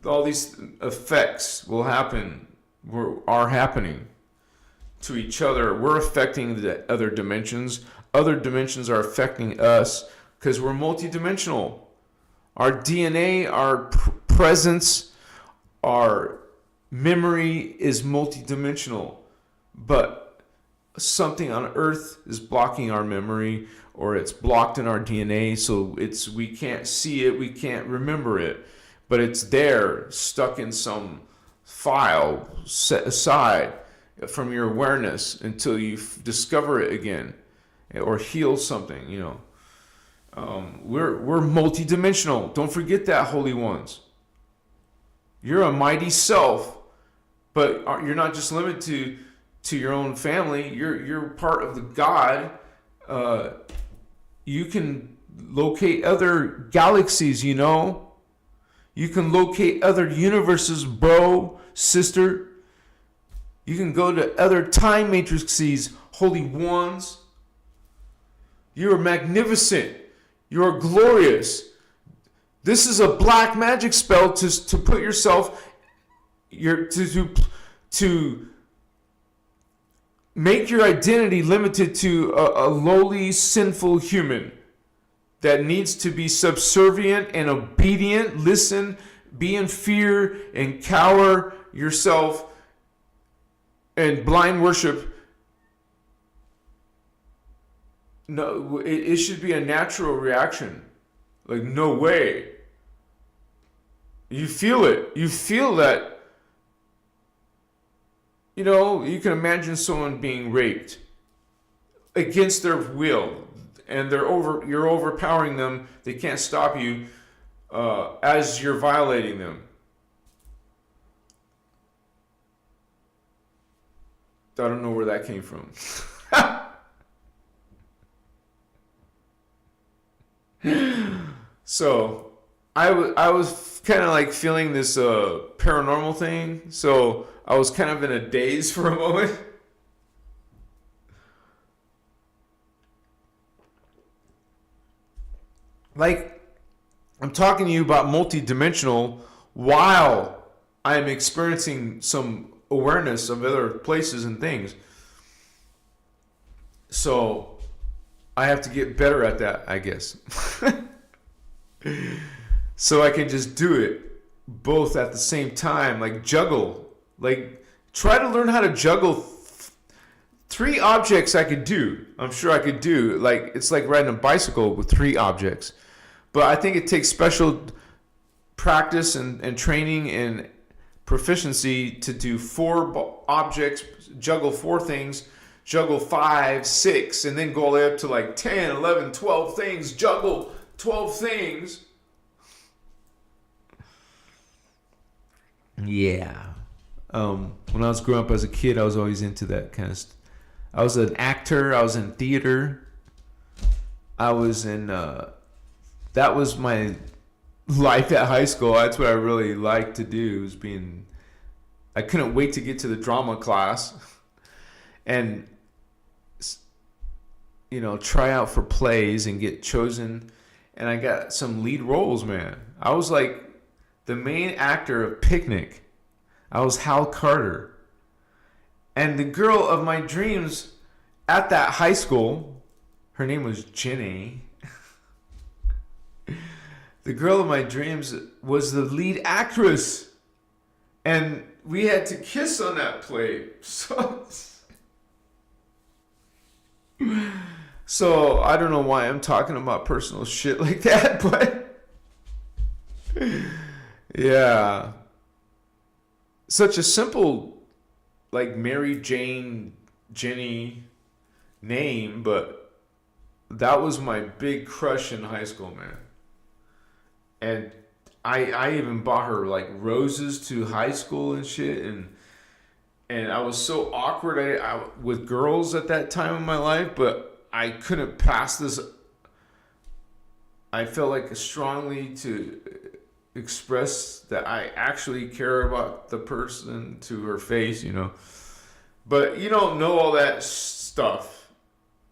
All these effects will happen are happening to each other. We're affecting the other dimensions. Other dimensions are affecting us because we're multidimensional. Our DNA, our presence, our memory is multidimensional. But something on Earth is blocking our memory, or it's blocked in our DNA, so we can't see it, we can't remember it. But it's there, stuck in some file set aside from your awareness until you discover it again or heal something, we're multidimensional. Don't forget that, holy ones. You're a mighty self, but you're not just limited to your own family. You're part of the God. You can locate other galaxies, You can locate other universes, bro, sister. You can go to other time matrices, holy ones. You are magnificent. You are glorious. This is a black magic spell to put yourself, to make your identity limited to a lowly, sinful human that needs to be subservient and obedient, listen, be in fear, and cower yourself and blind worship. No, it should be a natural reaction. Like, no way. You feel it. You feel that. You can imagine someone being raped against their will, and you're overpowering them. They can't stop you as you're violating them. I don't know where that came from. So I was kind of like feeling this paranormal thing. So I was kind of in a daze for a moment. Like, I'm talking to you about multidimensional while I'm experiencing some awareness of other places and things. So I have to get better at that, I guess. So I can just do it both at the same time, like juggle. Like, try to learn how to juggle 3 objects I could do. I'm sure I could do. Like, it's like riding a bicycle with 3 objects. But I think it takes special practice and training and proficiency to do 4 objects, juggle 4 things, juggle 5, 6, and then go all the way up to like 10, 11, 12 things, juggle 12 things. Yeah. When I was growing up as a kid, I was always into that kind of stuff. I was an actor. I was in theater. I was in... that was my life at high school. That's what I really liked to do. Was being... I couldn't wait to get to the drama class and, try out for plays and get chosen. And I got some lead roles, man. I was like the main actor of Picnic. I was Hal Carter. And the girl of my dreams at that high school, her name was Jenny. The girl of my dreams was the lead actress. And we had to kiss on that play. So I don't know why I'm talking about personal shit like that, but yeah. Such a simple, like Mary Jane, Jenny name, but that was my big crush in high school, man. And I even bought her like roses to high school and shit, and I was so awkward with girls at that time in my life, but I couldn't pass this. I felt like strongly to express that I actually care about the person to her face, But you don't know all that stuff.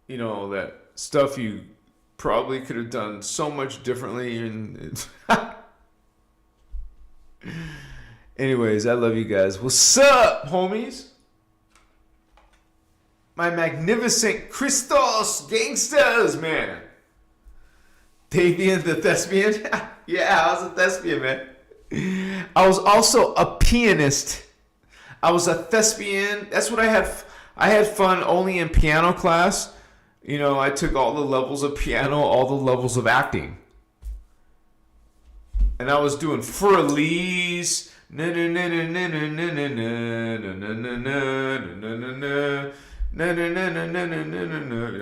That stuff you probably could have done so much differently. And Anyways, I love you guys. What's up, homies? My magnificent Christos gangsters, man. Davian the thespian? Yeah, I was a thespian, man. I was also a pianist. I was a thespian. That's what I had. I had fun only in piano class. You know, I took all the levels of piano, all the levels of acting. And I was doing Furlise. You know,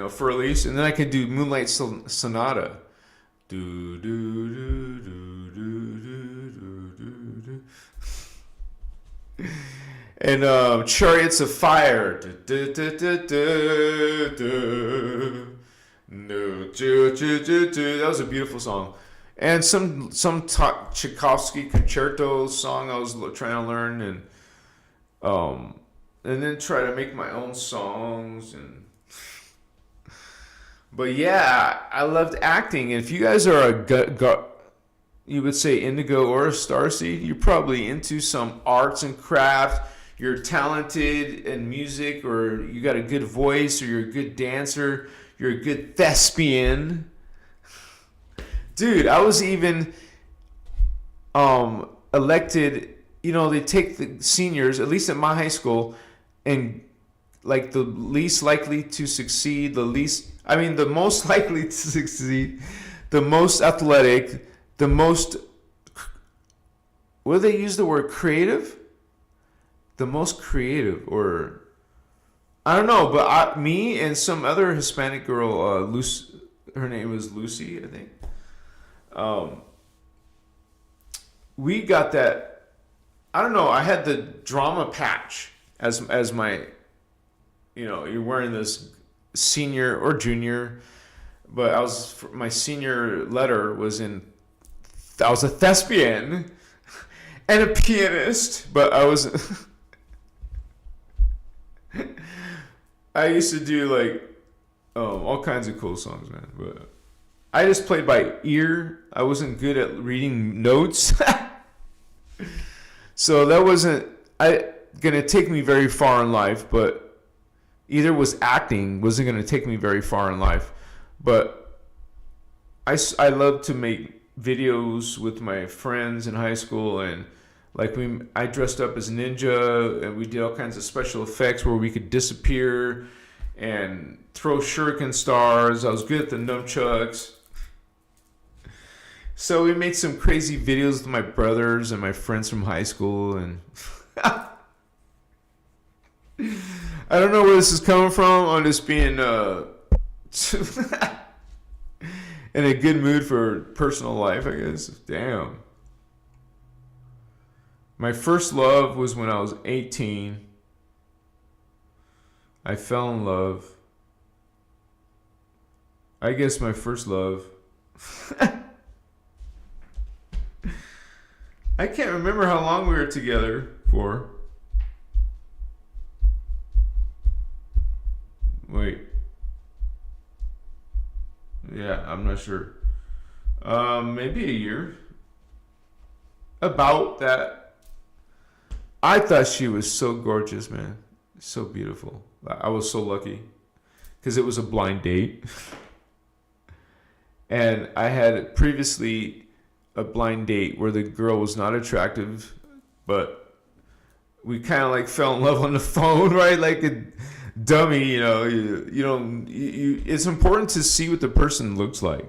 Furlise. And then I could do Moonlight Sonata. Do, do, do, do, do, do, do, do. And Chariots of Fire. That was a beautiful song. And some Tchaikovsky concerto song I was trying to learn, and then try to make my own songs. But yeah, I loved acting. And if you guys are you would say indigo or a starseed, you're probably into some arts and craft. You're talented in music, or you got a good voice, or you're a good dancer, you're a good thespian. Dude, I was even elected, you know, they take the seniors, at least at my high school, and like the least likely to succeed, the most likely to succeed, the most athletic, the most, what do they use the word, creative? The most creative, or I don't know, but me and some other Hispanic girl, Lucy, her name was Lucy, I think. We got that. I don't know. I had the drama patch as my, you know, you're wearing this senior or junior, but my senior letter was I was a thespian and a pianist, but I was. I used to do like all kinds of cool songs, man. But I just played by ear. I wasn't good at reading notes. So that wasn't gonna take me very far in life, but either was acting wasn't gonna take me very far in life. But I love to make videos with my friends in high school, and like I dressed up as ninja, and we did all kinds of special effects where we could disappear and throw shuriken stars. I was good at the nunchucks. So we made some crazy videos with my brothers and my friends from high school, and I don't know where this is coming from. I'm just being in a good mood for personal life, I guess. Damn. My first love was when I was 18. I fell in love. I guess my first love. I can't remember how long we were together for. Wait. Yeah, I'm not sure. Maybe a year. About that. I thought she was so gorgeous, man. So beautiful. I was so lucky. Because it was a blind date. And I had previously a blind date where the girl was not attractive, but we kind of like fell in love on the phone, right? Like a dummy, you know. It's important to see what the person looks like.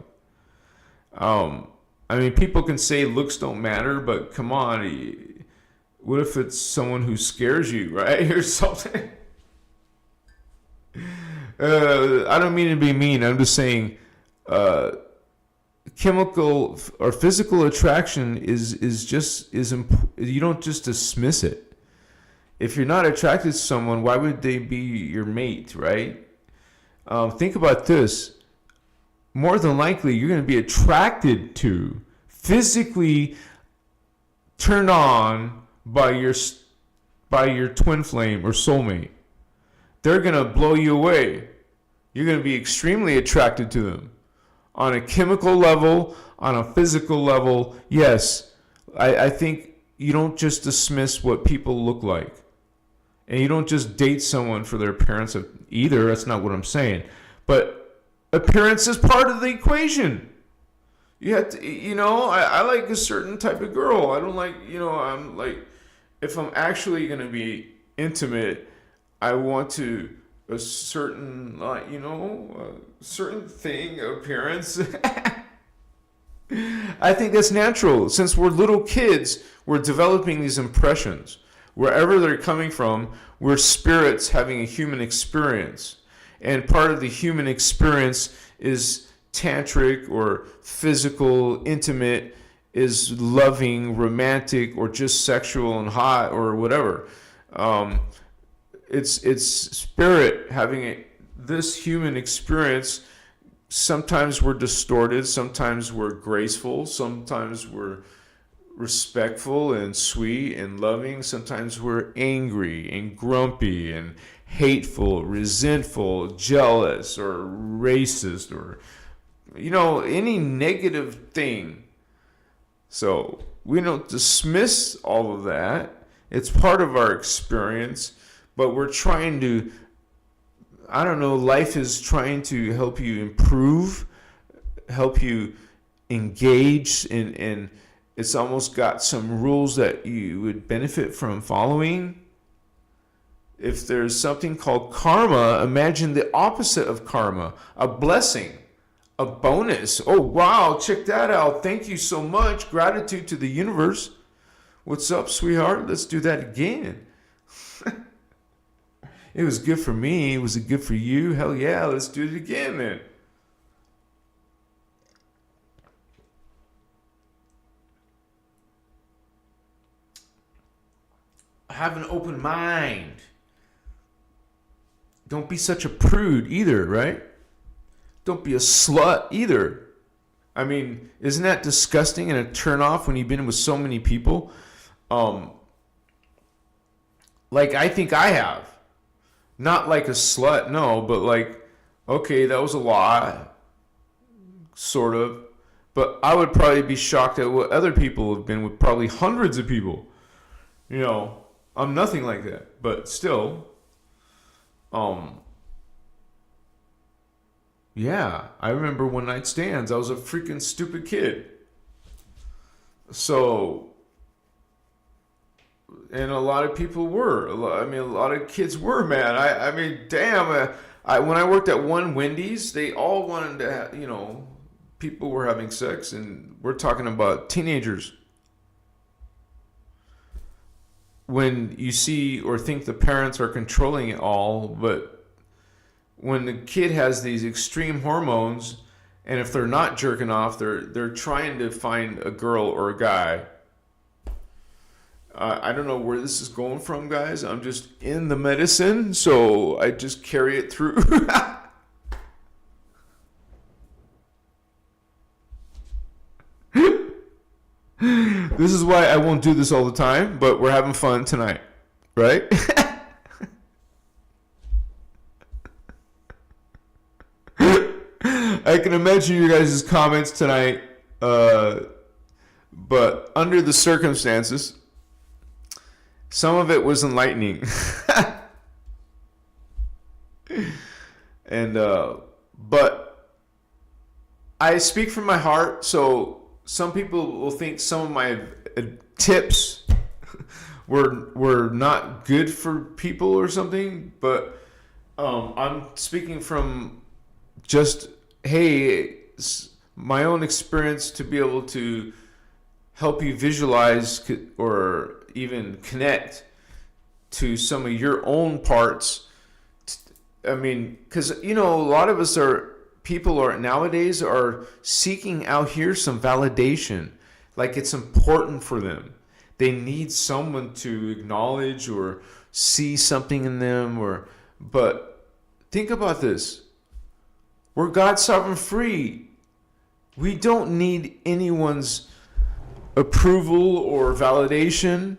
I mean, people can say looks don't matter, but come on, what if it's someone who scares you, right, or something? I don't mean to be mean. I'm just saying, chemical or physical attraction is you don't just dismiss it. If you're not attracted to someone, why would they be your mate, right? Think about this. More than likely, you're going to be attracted to, physically turned on by your twin flame or soulmate. They're going to blow you away. You're going to be extremely attracted to them. On a chemical level, on a physical level, yes. I think you don't just dismiss what people look like. And you don't just date someone for their appearance either. That's not what I'm saying. But appearance is part of the equation. You have to, I like a certain type of girl. I don't like, I'm like, if I'm actually going to be intimate, I want to a certain, certain thing, appearance. I think that's natural. Since we're little kids, we're developing these impressions. Wherever they're coming from, we're spirits having a human experience. And part of the human experience is tantric or physical, intimate, is loving, romantic, or just sexual and hot or whatever. It's spirit having this human experience. Sometimes we're distorted, sometimes we're graceful, sometimes we're respectful and sweet and loving, sometimes we're angry and grumpy and hateful, resentful, jealous, or racist, or any negative thing. So we don't dismiss all of that. It's part of our experience, but we're trying to, life is trying to help you improve, help you engage, and it's almost got some rules that you would benefit from following. If there's something called karma, imagine the opposite of karma, a blessing, a bonus. Oh, wow, check that out. Thank you so much. Gratitude to the universe. What's up, sweetheart? Let's do that again. It was good for me. Was it good for you? Hell yeah, let's do it again then. Have an open mind. Don't be such a prude either, right? Don't be a slut either. I mean, isn't that disgusting and a turn off when you've been with so many people? Like I think I have. Not like a slut, no, but like, okay, that was a lot, sort of. But I would probably be shocked at what other people have been with, probably hundreds of people. I'm nothing like that, but still, yeah, I remember one night stands. I was a freaking stupid kid. So, and a lot of people were. A lot of kids were, man. I mean, damn. When I worked at one Wendy's, they all wanted to have, people were having sex, and we're talking about teenagers. When you see or think the parents are controlling it all, but when the kid has these extreme hormones, and if they're not jerking off, they're trying to find a girl or a guy. I don't know where this is going from, guys. I'm just in the medicine, so I just carry it through. This is why I won't do this all the time, but we're having fun tonight, right? I can imagine you guys' comments tonight, but under the circumstances, some of it was enlightening. And but I speak from my heart, so some people will think some of my tips were not good for people or something, but I'm speaking from just, hey, my own experience to be able to help you visualize or even connect to some of your own parts. I mean, because, a lot of us people nowadays are seeking out here some validation. Like it's important for them. They need someone to acknowledge or see something in them, but think about this. We're God sovereign free. We don't need anyone's approval or validation.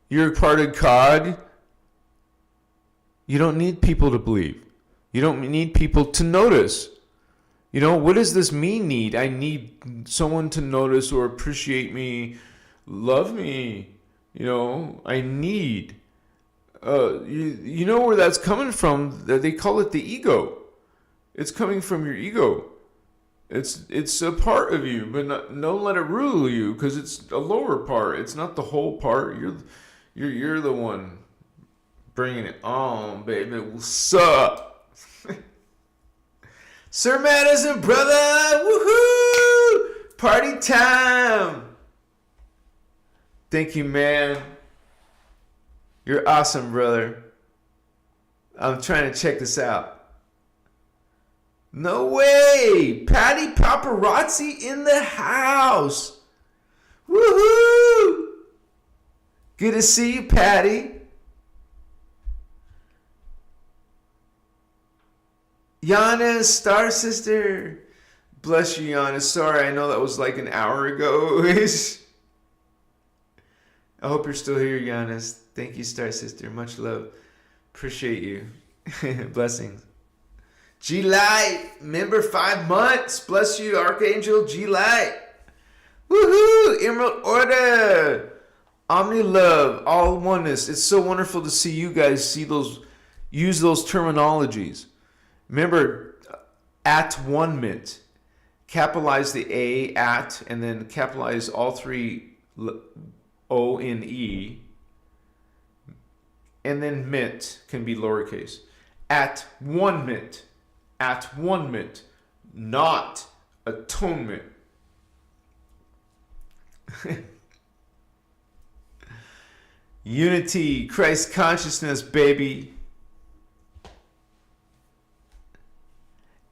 You're part of God. You don't need people to believe. You don't need people to notice. What does this mean, need? I need someone to notice or appreciate me. love me. I need. You know where that's coming from? They call it the ego. It's coming from your ego. It's a part of you, but don't let it rule you, because it's a lower part. It's not the whole part. You're the one bringing it on, baby. What's up? Sir Madison, brother! Woohoo! Party time! Thank you, man. You're awesome, brother. I'm trying to check this out. No way! Patty Paparazzi in the house! Woohoo! Good to see you, Patty. Yana, Star Sister. Bless you, Yana. Sorry, I know that was like an hour ago. I hope you're still here, Giannis. Thank you, Star Sister. Much love. Appreciate you. Blessings. G-Light, member 5 months. Bless you, Archangel G-Light. Woohoo! Emerald Order. Omni Love, all oneness. It's so wonderful to see you guys use those terminologies. Remember, at one mint. Capitalize the A, at, and then capitalize all three O in E. And then mint can be lowercase. At one mint. At one mint. Not atonement. Unity, Christ consciousness, baby.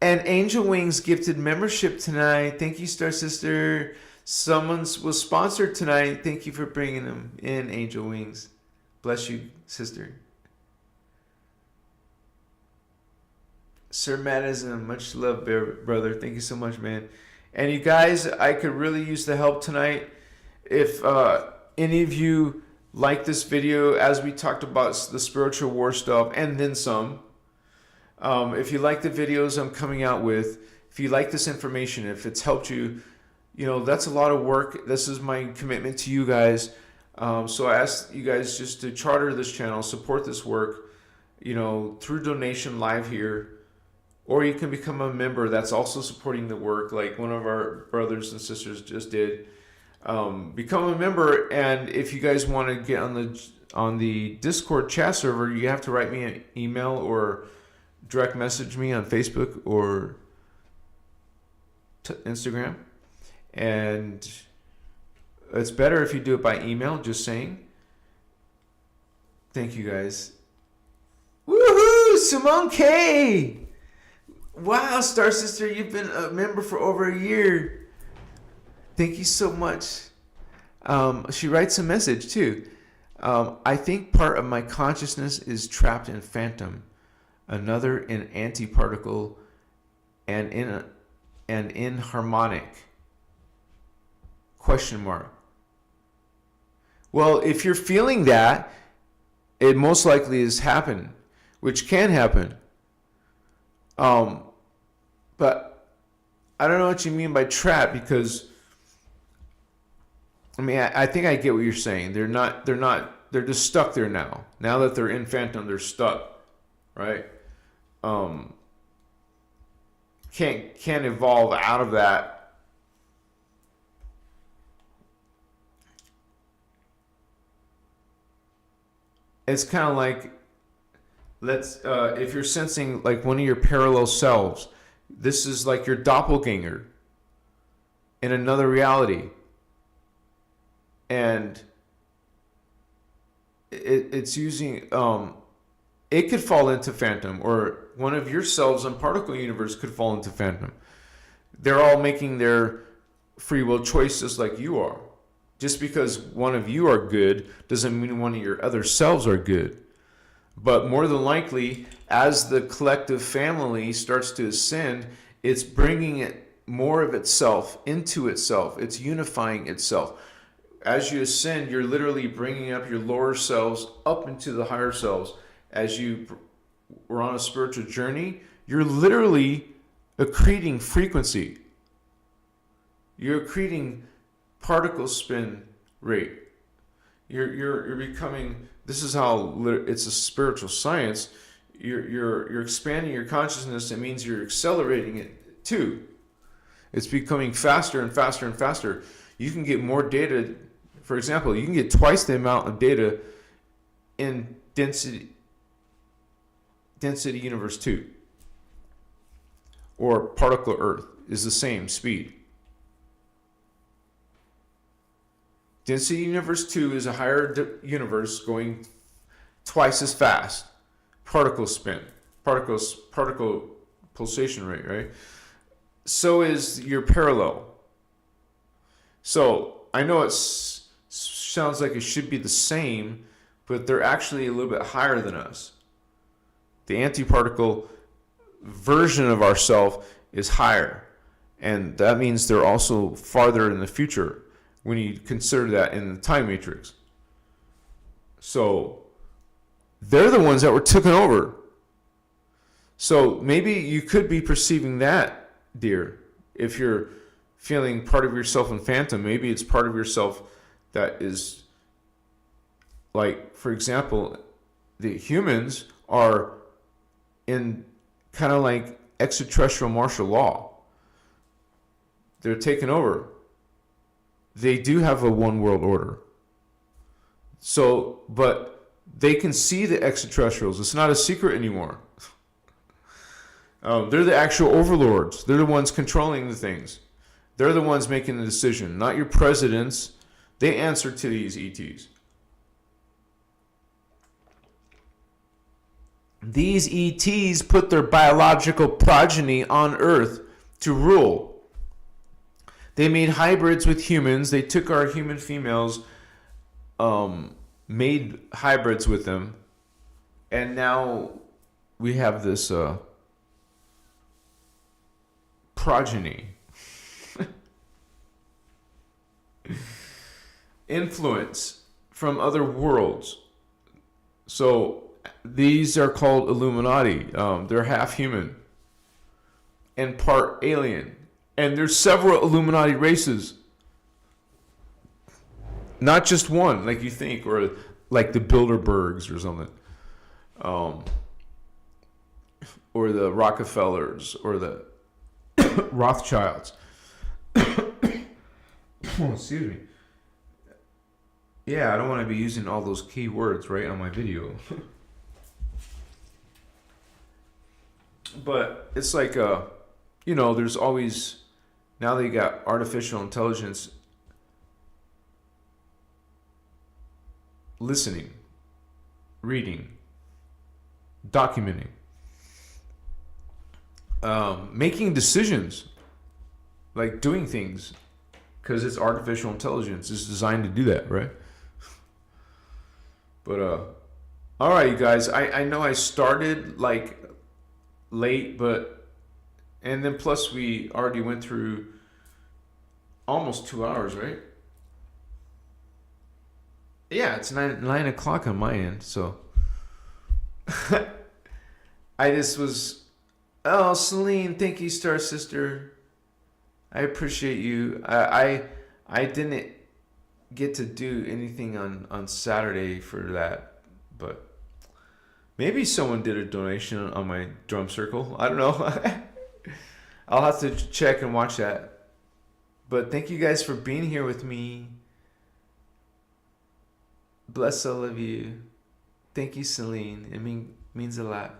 And Angel Wings gifted membership tonight. Thank you, Star Sister. Someone was sponsored tonight. Thank you for bringing them in, Angel Wings. Bless you, sister. Sir Madison, much love, brother. Thank you so much, man. And you guys, I could really use the help tonight. If any of you like this video, as we talked about the spiritual war stuff, and then some. If you like the videos I'm coming out with, if you like this information, if it's helped you, that's a lot of work. This is my commitment to you guys. So I ask you guys just to charter this channel, support this work, through donation live here. Or you can become a member that's also supporting the work, like one of our brothers and sisters just did. Become a member, and if you guys want to get on the Discord chat server, you have to write me an email or direct message me on Facebook or Instagram. And it's better if you do it by email, just saying. Thank you, guys. Woohoo! Simone K! Wow, Star Sister, you've been a member for over a year. Thank you so much. She writes a message, too. I think part of my consciousness is trapped in phantom, another in antiparticle, and in harmonic. Question mark. Well, if you're feeling that, it most likely has happened, which can happen. But I don't know what you mean by trap, because I think I get what you're saying. They're just stuck there now. Now that they're in phantom, they're stuck, right? Can't evolve out of that. It's kind of like, if you're sensing like one of your parallel selves, this is like your doppelganger in another reality. And it's using, it could fall into phantom, or one of your selves in particle universe could fall into phantom. They're all making their free will choices like you are. Just because one of you are good doesn't mean one of your other selves are good. But more than likely, as the collective family starts to ascend, it's bringing it more of itself into itself. It's unifying itself. As you ascend, you're literally bringing up your lower selves up into the higher selves. As you were on a spiritual journey, you're literally accreting frequency. You're accreting particle spin rate. You're becoming. This is how it's a spiritual science. You're expanding your consciousness. It means you're accelerating it too. It's becoming faster and faster and faster. You can get more data. For example, you can get twice the amount of data in density universe 2, or particle Earth is the same speed. Density universe 2 is a higher universe going twice as fast. Particle spin, particle pulsation rate, right? So is your parallel. So I know it sounds like it should be the same, but they're actually a little bit higher than us. The antiparticle version of ourself is higher, and that means they're also farther in the future when you consider that in the time matrix. So they're the ones that were taken over. So maybe you could be perceiving that, dear, if you're feeling part of yourself in phantom. Maybe it's part of yourself that is, like, for example, the humans are in kind of like extraterrestrial martial law. They're taken over. They do have a one world order. So, but they can see the extraterrestrials. It's not a secret anymore. They're the actual overlords. They're the ones controlling the things. They're the ones making the decision, not your presidents. They answer to these ETs. These ETs put their biological progeny on Earth to rule. They made hybrids with humans. They took our human females, made hybrids with them, and now we have this progeny. Influence from other worlds. So these are called Illuminati. They're half human and part alien. And there's several Illuminati races. Not just one, like you think, or like the Bilderbergs or something. Or the Rockefellers, or the Rothschilds. Excuse me. Yeah, I don't want to be using all those key words right on my video. But it's like, there's always, now they got artificial intelligence listening, reading, documenting, making decisions, like doing things, because it's artificial intelligence. It's designed to do that, right? But, all right, you guys, I know I started like late, and then plus we already went through almost 2 hours, right? Yeah, it's 9 o'clock on my end, so I just was, oh, Celine, thank you, Star Sister. I appreciate you. I didn't get to do anything on Saturday for that, but maybe someone did a donation on my drum circle. I don't know. I'll have to check and watch that. But thank you guys for being here with me. Bless all of you. Thank you, Celine. It means a lot.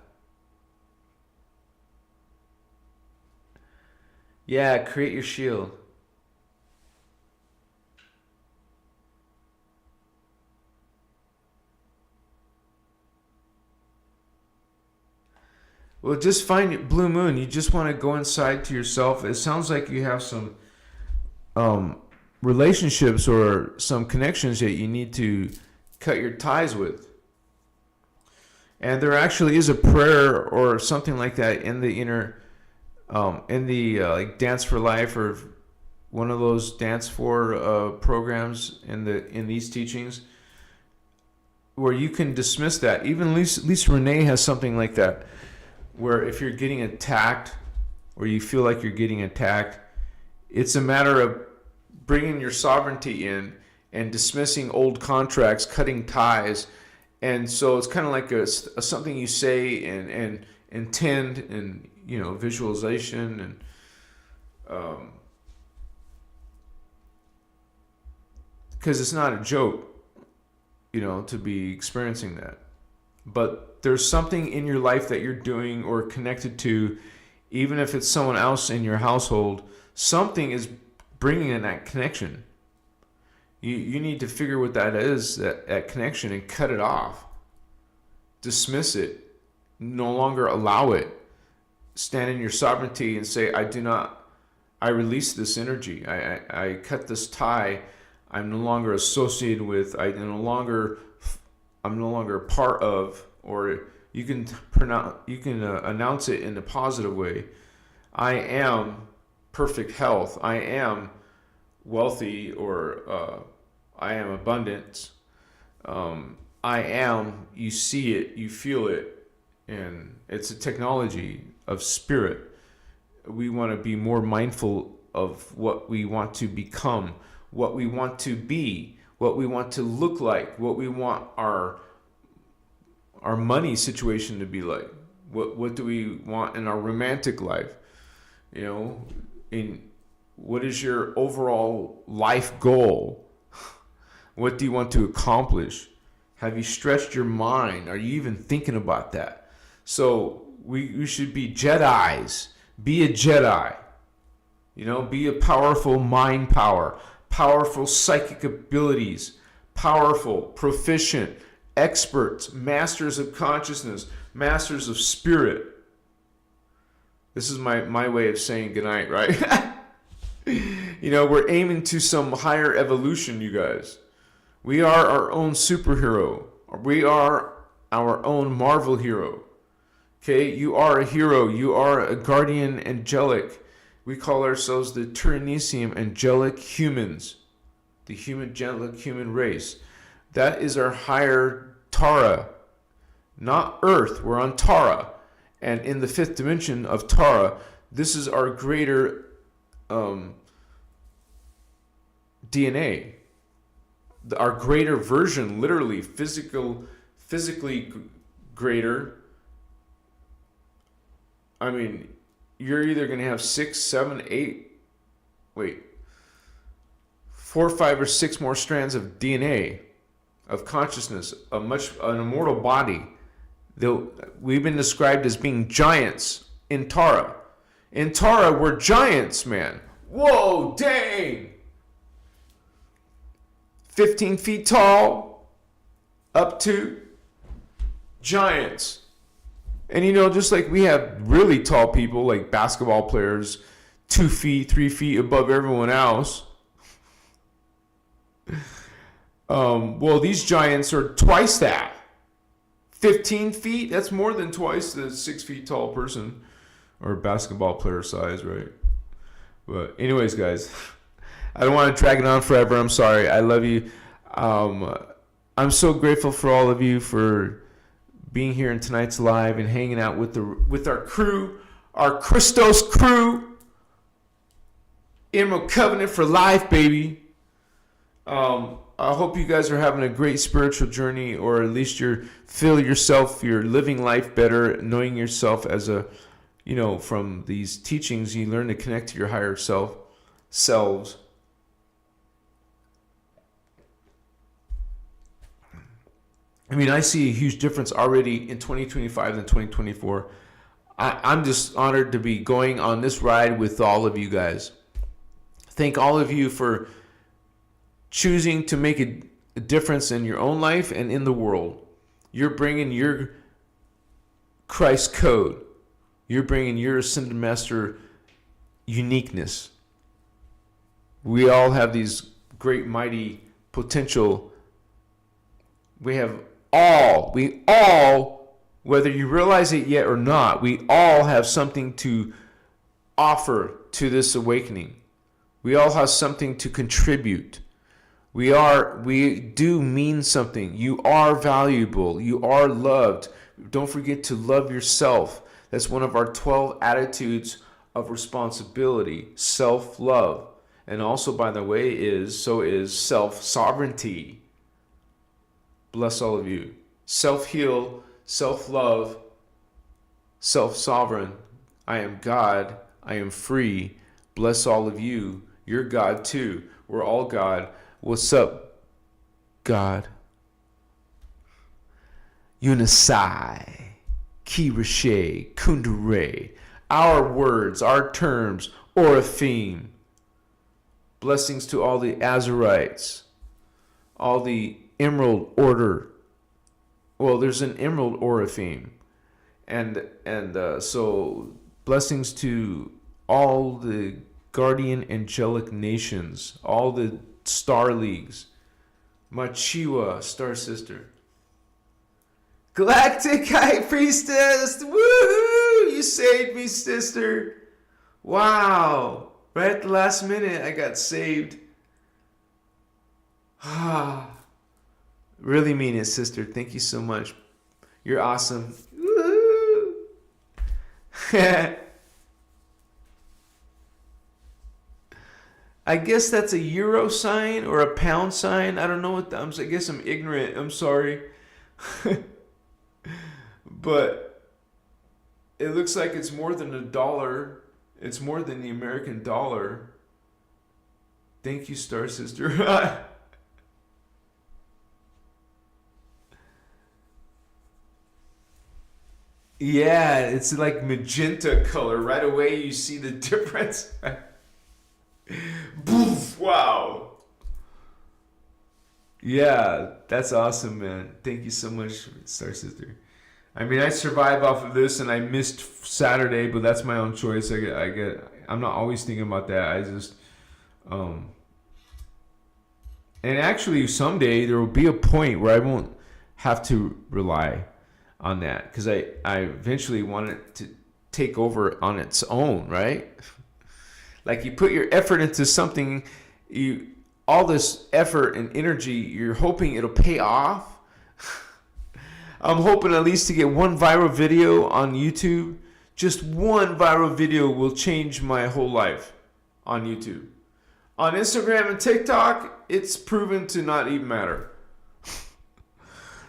Yeah, create your shield. Well, just find Blue Moon. You just want to go inside to yourself. It sounds like you have some relationships or some connections that you need to cut your ties with. And there actually is a prayer or something like that in the inner, like Dance for Life, or one of those Dance for programs in these teachings, where you can dismiss that. Even Lisa Renee has something like that, where if you're getting attacked, or you feel like you're getting attacked, it's a matter of bringing your sovereignty in and dismissing old contracts, cutting ties. And so it's kind of like a something you say and intend, and visualization, and because it's not a joke, to be experiencing that. But there's something in your life that you're doing or connected to, even if it's someone else in your household, something is bringing in that connection. You need to figure what that is, that connection, and cut it off. Dismiss it. No longer allow it. Stand in your sovereignty and say, I release this energy. I cut this tie. I'm no longer associated with, I'm no longer a part of, or you can announce it in a positive way. I am perfect health. I am wealthy, or I am abundance. I am, you see it, you feel it, and it's a technology of spirit. We want to be more mindful of what we want to become, what we want to be, what we want to look like, what we want our money situation to be like. What do we want in our romantic life? In what is your overall life goal? What do you want to accomplish? Have you stretched your mind? Are you even thinking about that? So we should be Jedis. Be a Jedi. Be a powerful mind power, powerful psychic abilities, powerful, proficient, experts, masters of consciousness, masters of spirit. This is my way of saying goodnight, right? We're aiming to some higher evolution, you guys. We are our own superhero. We are our own Marvel hero. Okay, you are a hero. You are a guardian angelic. We call ourselves the Terahertz angelic humans, the angelic human race. That is our higher Tara, not Earth. We're on Tara, and in the fifth dimension of Tara, this is our greater DNA, our greater version, literally physically greater. I mean, you're either going to have 4, 5, or 6 more strands of DNA, of consciousness, an immortal body. We've been described as being giants in Tara. In Tara, we're giants, man. Whoa, dang! 15 feet tall, up to giants. And just like we have really tall people, like basketball players, 2 feet, 3 feet above everyone else. Well, these giants are twice that. 15 feet, that's more than twice the 6 feet tall person or basketball player size, right? But anyways, guys, I don't want to drag it on forever. I'm sorry. I love you. I'm so grateful for all of you for being here in tonight's live and hanging out with our crew, our Christos crew. Emerald Covenant for life, baby. I hope you guys are having a great spiritual journey, or at least you're living life better, knowing yourself as from these teachings, you learn to connect to your higher selves. I mean, I see a huge difference already in 2025 than 2024. I'm just honored to be going on this ride with all of you guys. Thank all of you for choosing to make a difference in your own life and in the world. You're bringing your Christ code. You're bringing your Ascended Master uniqueness. We all have these great, mighty potential. We all, whether you realize it yet or not, we all have something to offer to this awakening. We all have something to contribute. We do mean something. You are valuable. You are loved. Don't forget to love yourself. That's one of our 12 attitudes of responsibility, self-love. And also, by the way, so is self-sovereignty. Bless all of you. Self-heal, self-love, self-sovereign. I am God. I am free. Bless all of you. You're God too. We're all God. What's up, God? Unisai. Kirashe. Kundure. Our words, our terms, Oraphim. Blessings to all the Azarites. All the Emerald Order. Well, there's an Emerald Oraphim. And so blessings to all the guardian angelic nations, all the star leagues. Machiwa, Star Sister. Galactic High Priestess! Woohoo! You saved me, sister. Wow. Right at the last minute, I got saved. Ah. Really mean it, sister. Thank you so much. You're awesome. Woohoo! I guess that's a euro sign or a pound sign. I don't know what I guess I'm ignorant. I'm sorry. But it looks like it's more than $1. It's more than the American dollar. Thank you, Star Sister. Yeah, it's like magenta color. Right away you see the difference. Boof, wow. Yeah, that's awesome, man. Thank you so much, Star Sister. I mean, I survived off of this, and I missed Saturday, but that's my own choice. I'm not always thinking about that. I just, and actually, someday there will be a point where I won't have to rely on that, because I eventually want it to take over on its own, right? Like you put your effort into something, all this effort and energy, you're hoping it'll pay off. I'm hoping at least to get one viral video on YouTube. Just one viral video will change my whole life on YouTube. On Instagram and TikTok, it's proven to not even matter.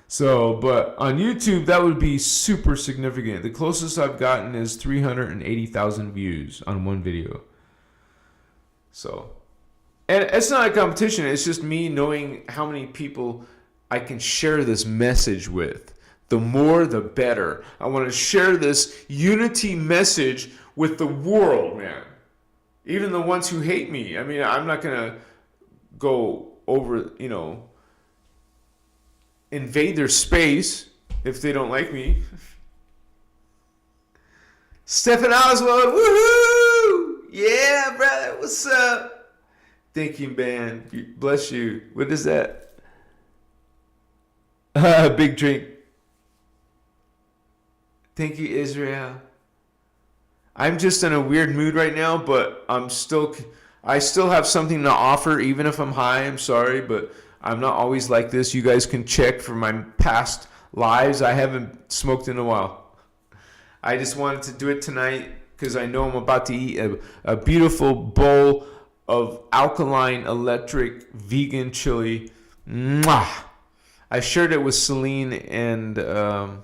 So, but on YouTube, that would be super significant. The closest I've gotten is 380,000 views on one video. So, and it's not a competition. It's just me knowing how many people I can share this message with. The more, the better. I want to share this unity message with the world, man. Even the ones who hate me. I mean, I'm not going to go over, invade their space if they don't like me. Stephen Oswald, woohoo! Yeah, brother, what's up? Thank you, man. Bless you. What is that? Big drink. Thank you, Israel. I'm just in a weird mood right now, but I still have something to offer, even if I'm high. I'm sorry, but I'm not always like this. You guys can check for my past lives. I haven't smoked in a while. I just wanted to do it tonight because I know I'm about to eat a beautiful bowl of alkaline electric vegan chili. Mwah! I shared it with Celine and a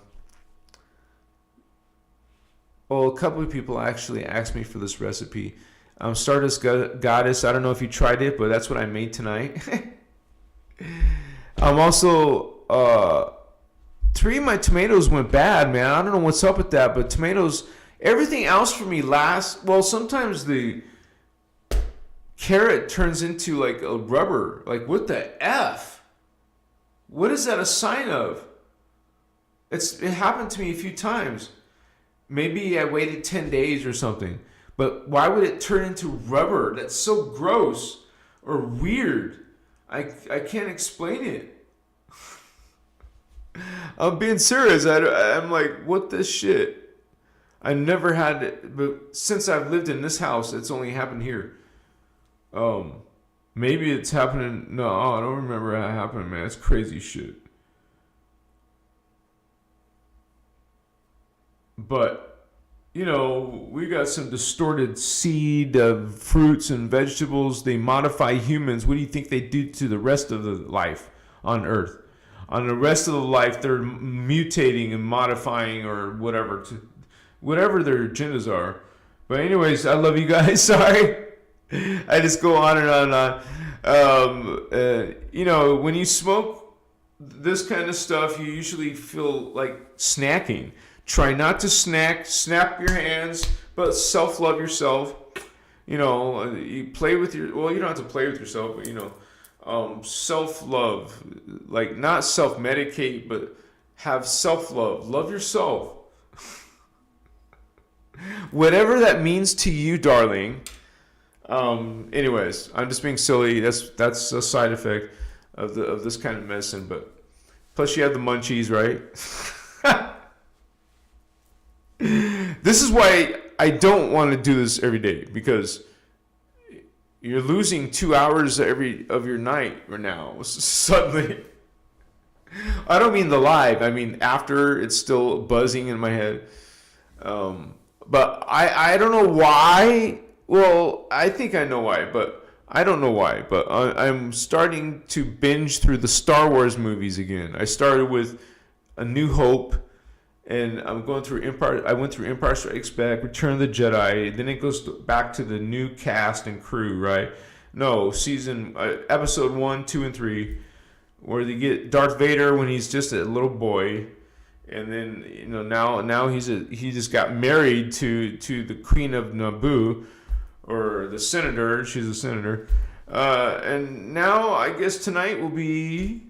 couple of people actually asked me for this recipe. Stardust Goddess, I don't know if you tried it, but that's what I made tonight. I'm also 3 of my tomatoes went bad, man. I don't know what's up with that, but tomatoes, everything else for me sometimes the carrot turns into like a rubber. Like, what the F? What is that a sign of? It happened to me a few times. Maybe I waited 10 days or something. But why would it turn into rubber? That's so gross or weird. I can't explain it. I'm being serious. I'm like, what the shit? I never had it. But since I've lived in this house, it's only happened here. Maybe it's happening. No, I don't remember how it happened, man. It's crazy shit. But we got some distorted seed of fruits and vegetables. They modify humans. What do you think they do to the rest of the life on Earth? On the rest of the life, they're mutating and modifying or whatever their agendas are. But anyways, I love you guys. Sorry, I just go on and on and on. When you smoke this kind of stuff, you usually feel like snacking. Try not to snack. Snap your hands, but self-love yourself. You play with you don't have to play with yourself, but self-love, like not self-medicate, but have self-love. Love yourself. Whatever that means to you, darling. Anyways, I'm just being silly. That's a side effect of this kind of medicine, but plus you have the munchies, right? This is why I don't want to do this every day, because you're losing 2 hours of your night right now. Suddenly, I don't mean the live. I mean after, it's still buzzing in my head. But I don't know why. Well, I think I know why, but I don't know why. But I'm starting to binge through the Star Wars movies again. I started with A New Hope. And I'm going through Empire. I went through Empire Strikes Back, Return of the Jedi. Then it goes back to the new cast and crew, right? No, episode 1, 2, and 3, where they get Darth Vader when he's just a little boy, and then now he just got married to the Queen of Naboo, or the senator. She's a senator, and now I guess tonight will be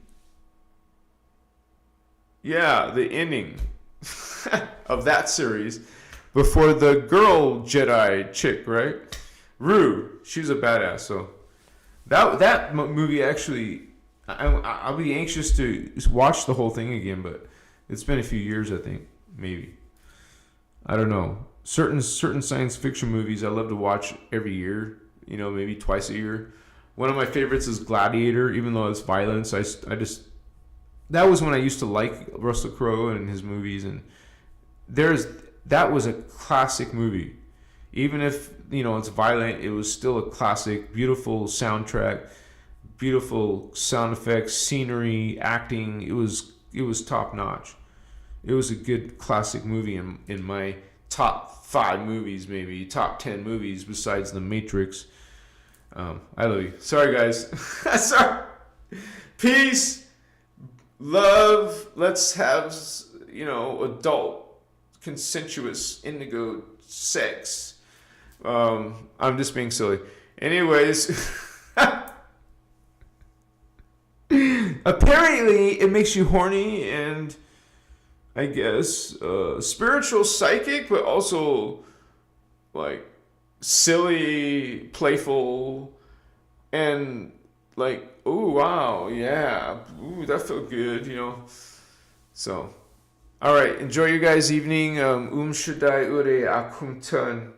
the ending of that series before the girl Jedi chick, right? Rue, she's a badass. So that movie actually, I'll be anxious to watch the whole thing again, but it's been a few years, I think, maybe. I don't know. Certain science fiction movies I love to watch every year, maybe twice a year. One of my favorites is Gladiator, even though it's violence. That was when I used to like Russell Crowe and his movies, and that was a classic movie. Even if it's violent, it was still a classic. Beautiful soundtrack, beautiful sound effects, scenery, acting. It was top notch. It was a good classic movie in my top 5 movies, maybe top 10 movies besides The Matrix. I love you. Sorry guys. Sorry. Peace, love. Let's have adult consensuous indigo sex. I'm just being silly. Anyways, apparently it makes you horny and I guess spiritual, psychic, but also like silly, playful, and like, oh wow, yeah, ooh, that felt good, So, all right, enjoy your guys' evening. Shaddai ure akumtan.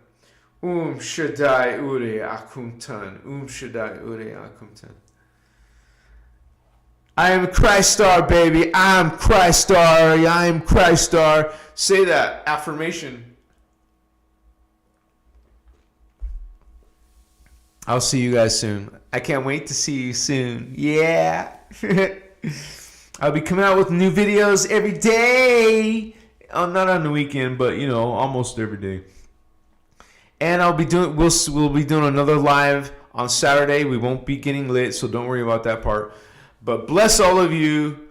Shaddai ure akumtan. Shaddai ure akumtan. I am Christar, baby. I'm Christar. I am Christar. Say that affirmation. I'll see you guys soon. I can't wait to see you soon. Yeah. I'll be coming out with new videos every day. Not on the weekend, but almost every day. And we'll be doing another live on Saturday. We won't be getting lit, so don't worry about that part. But bless all of you.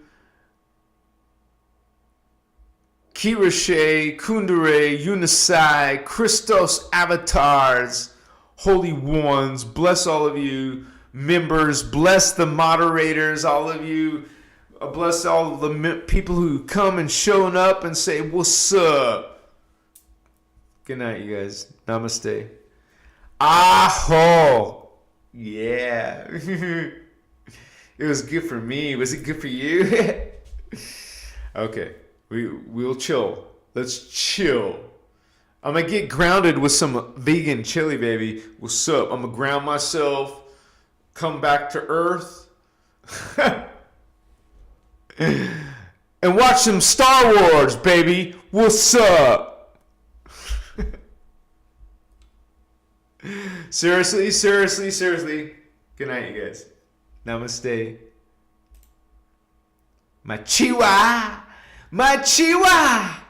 Kirashe, Kundere, Unisai, Christos avatars, holy ones. Bless all of you members. Bless the moderators, all of you. Bless all of the people who come and showing up and say, what's up? Good night, you guys. Namaste. Aho. Yeah. It was good for me. Was it good for you? Okay. We'll chill. Let's chill. I'm going to get grounded with some vegan chili, baby. What's up? I'm going to ground myself. Come back to earth. And watch some Star Wars, baby. What's up? Seriously, seriously, seriously. Good night, you guys. Namaste. Machiwa! Machiwa!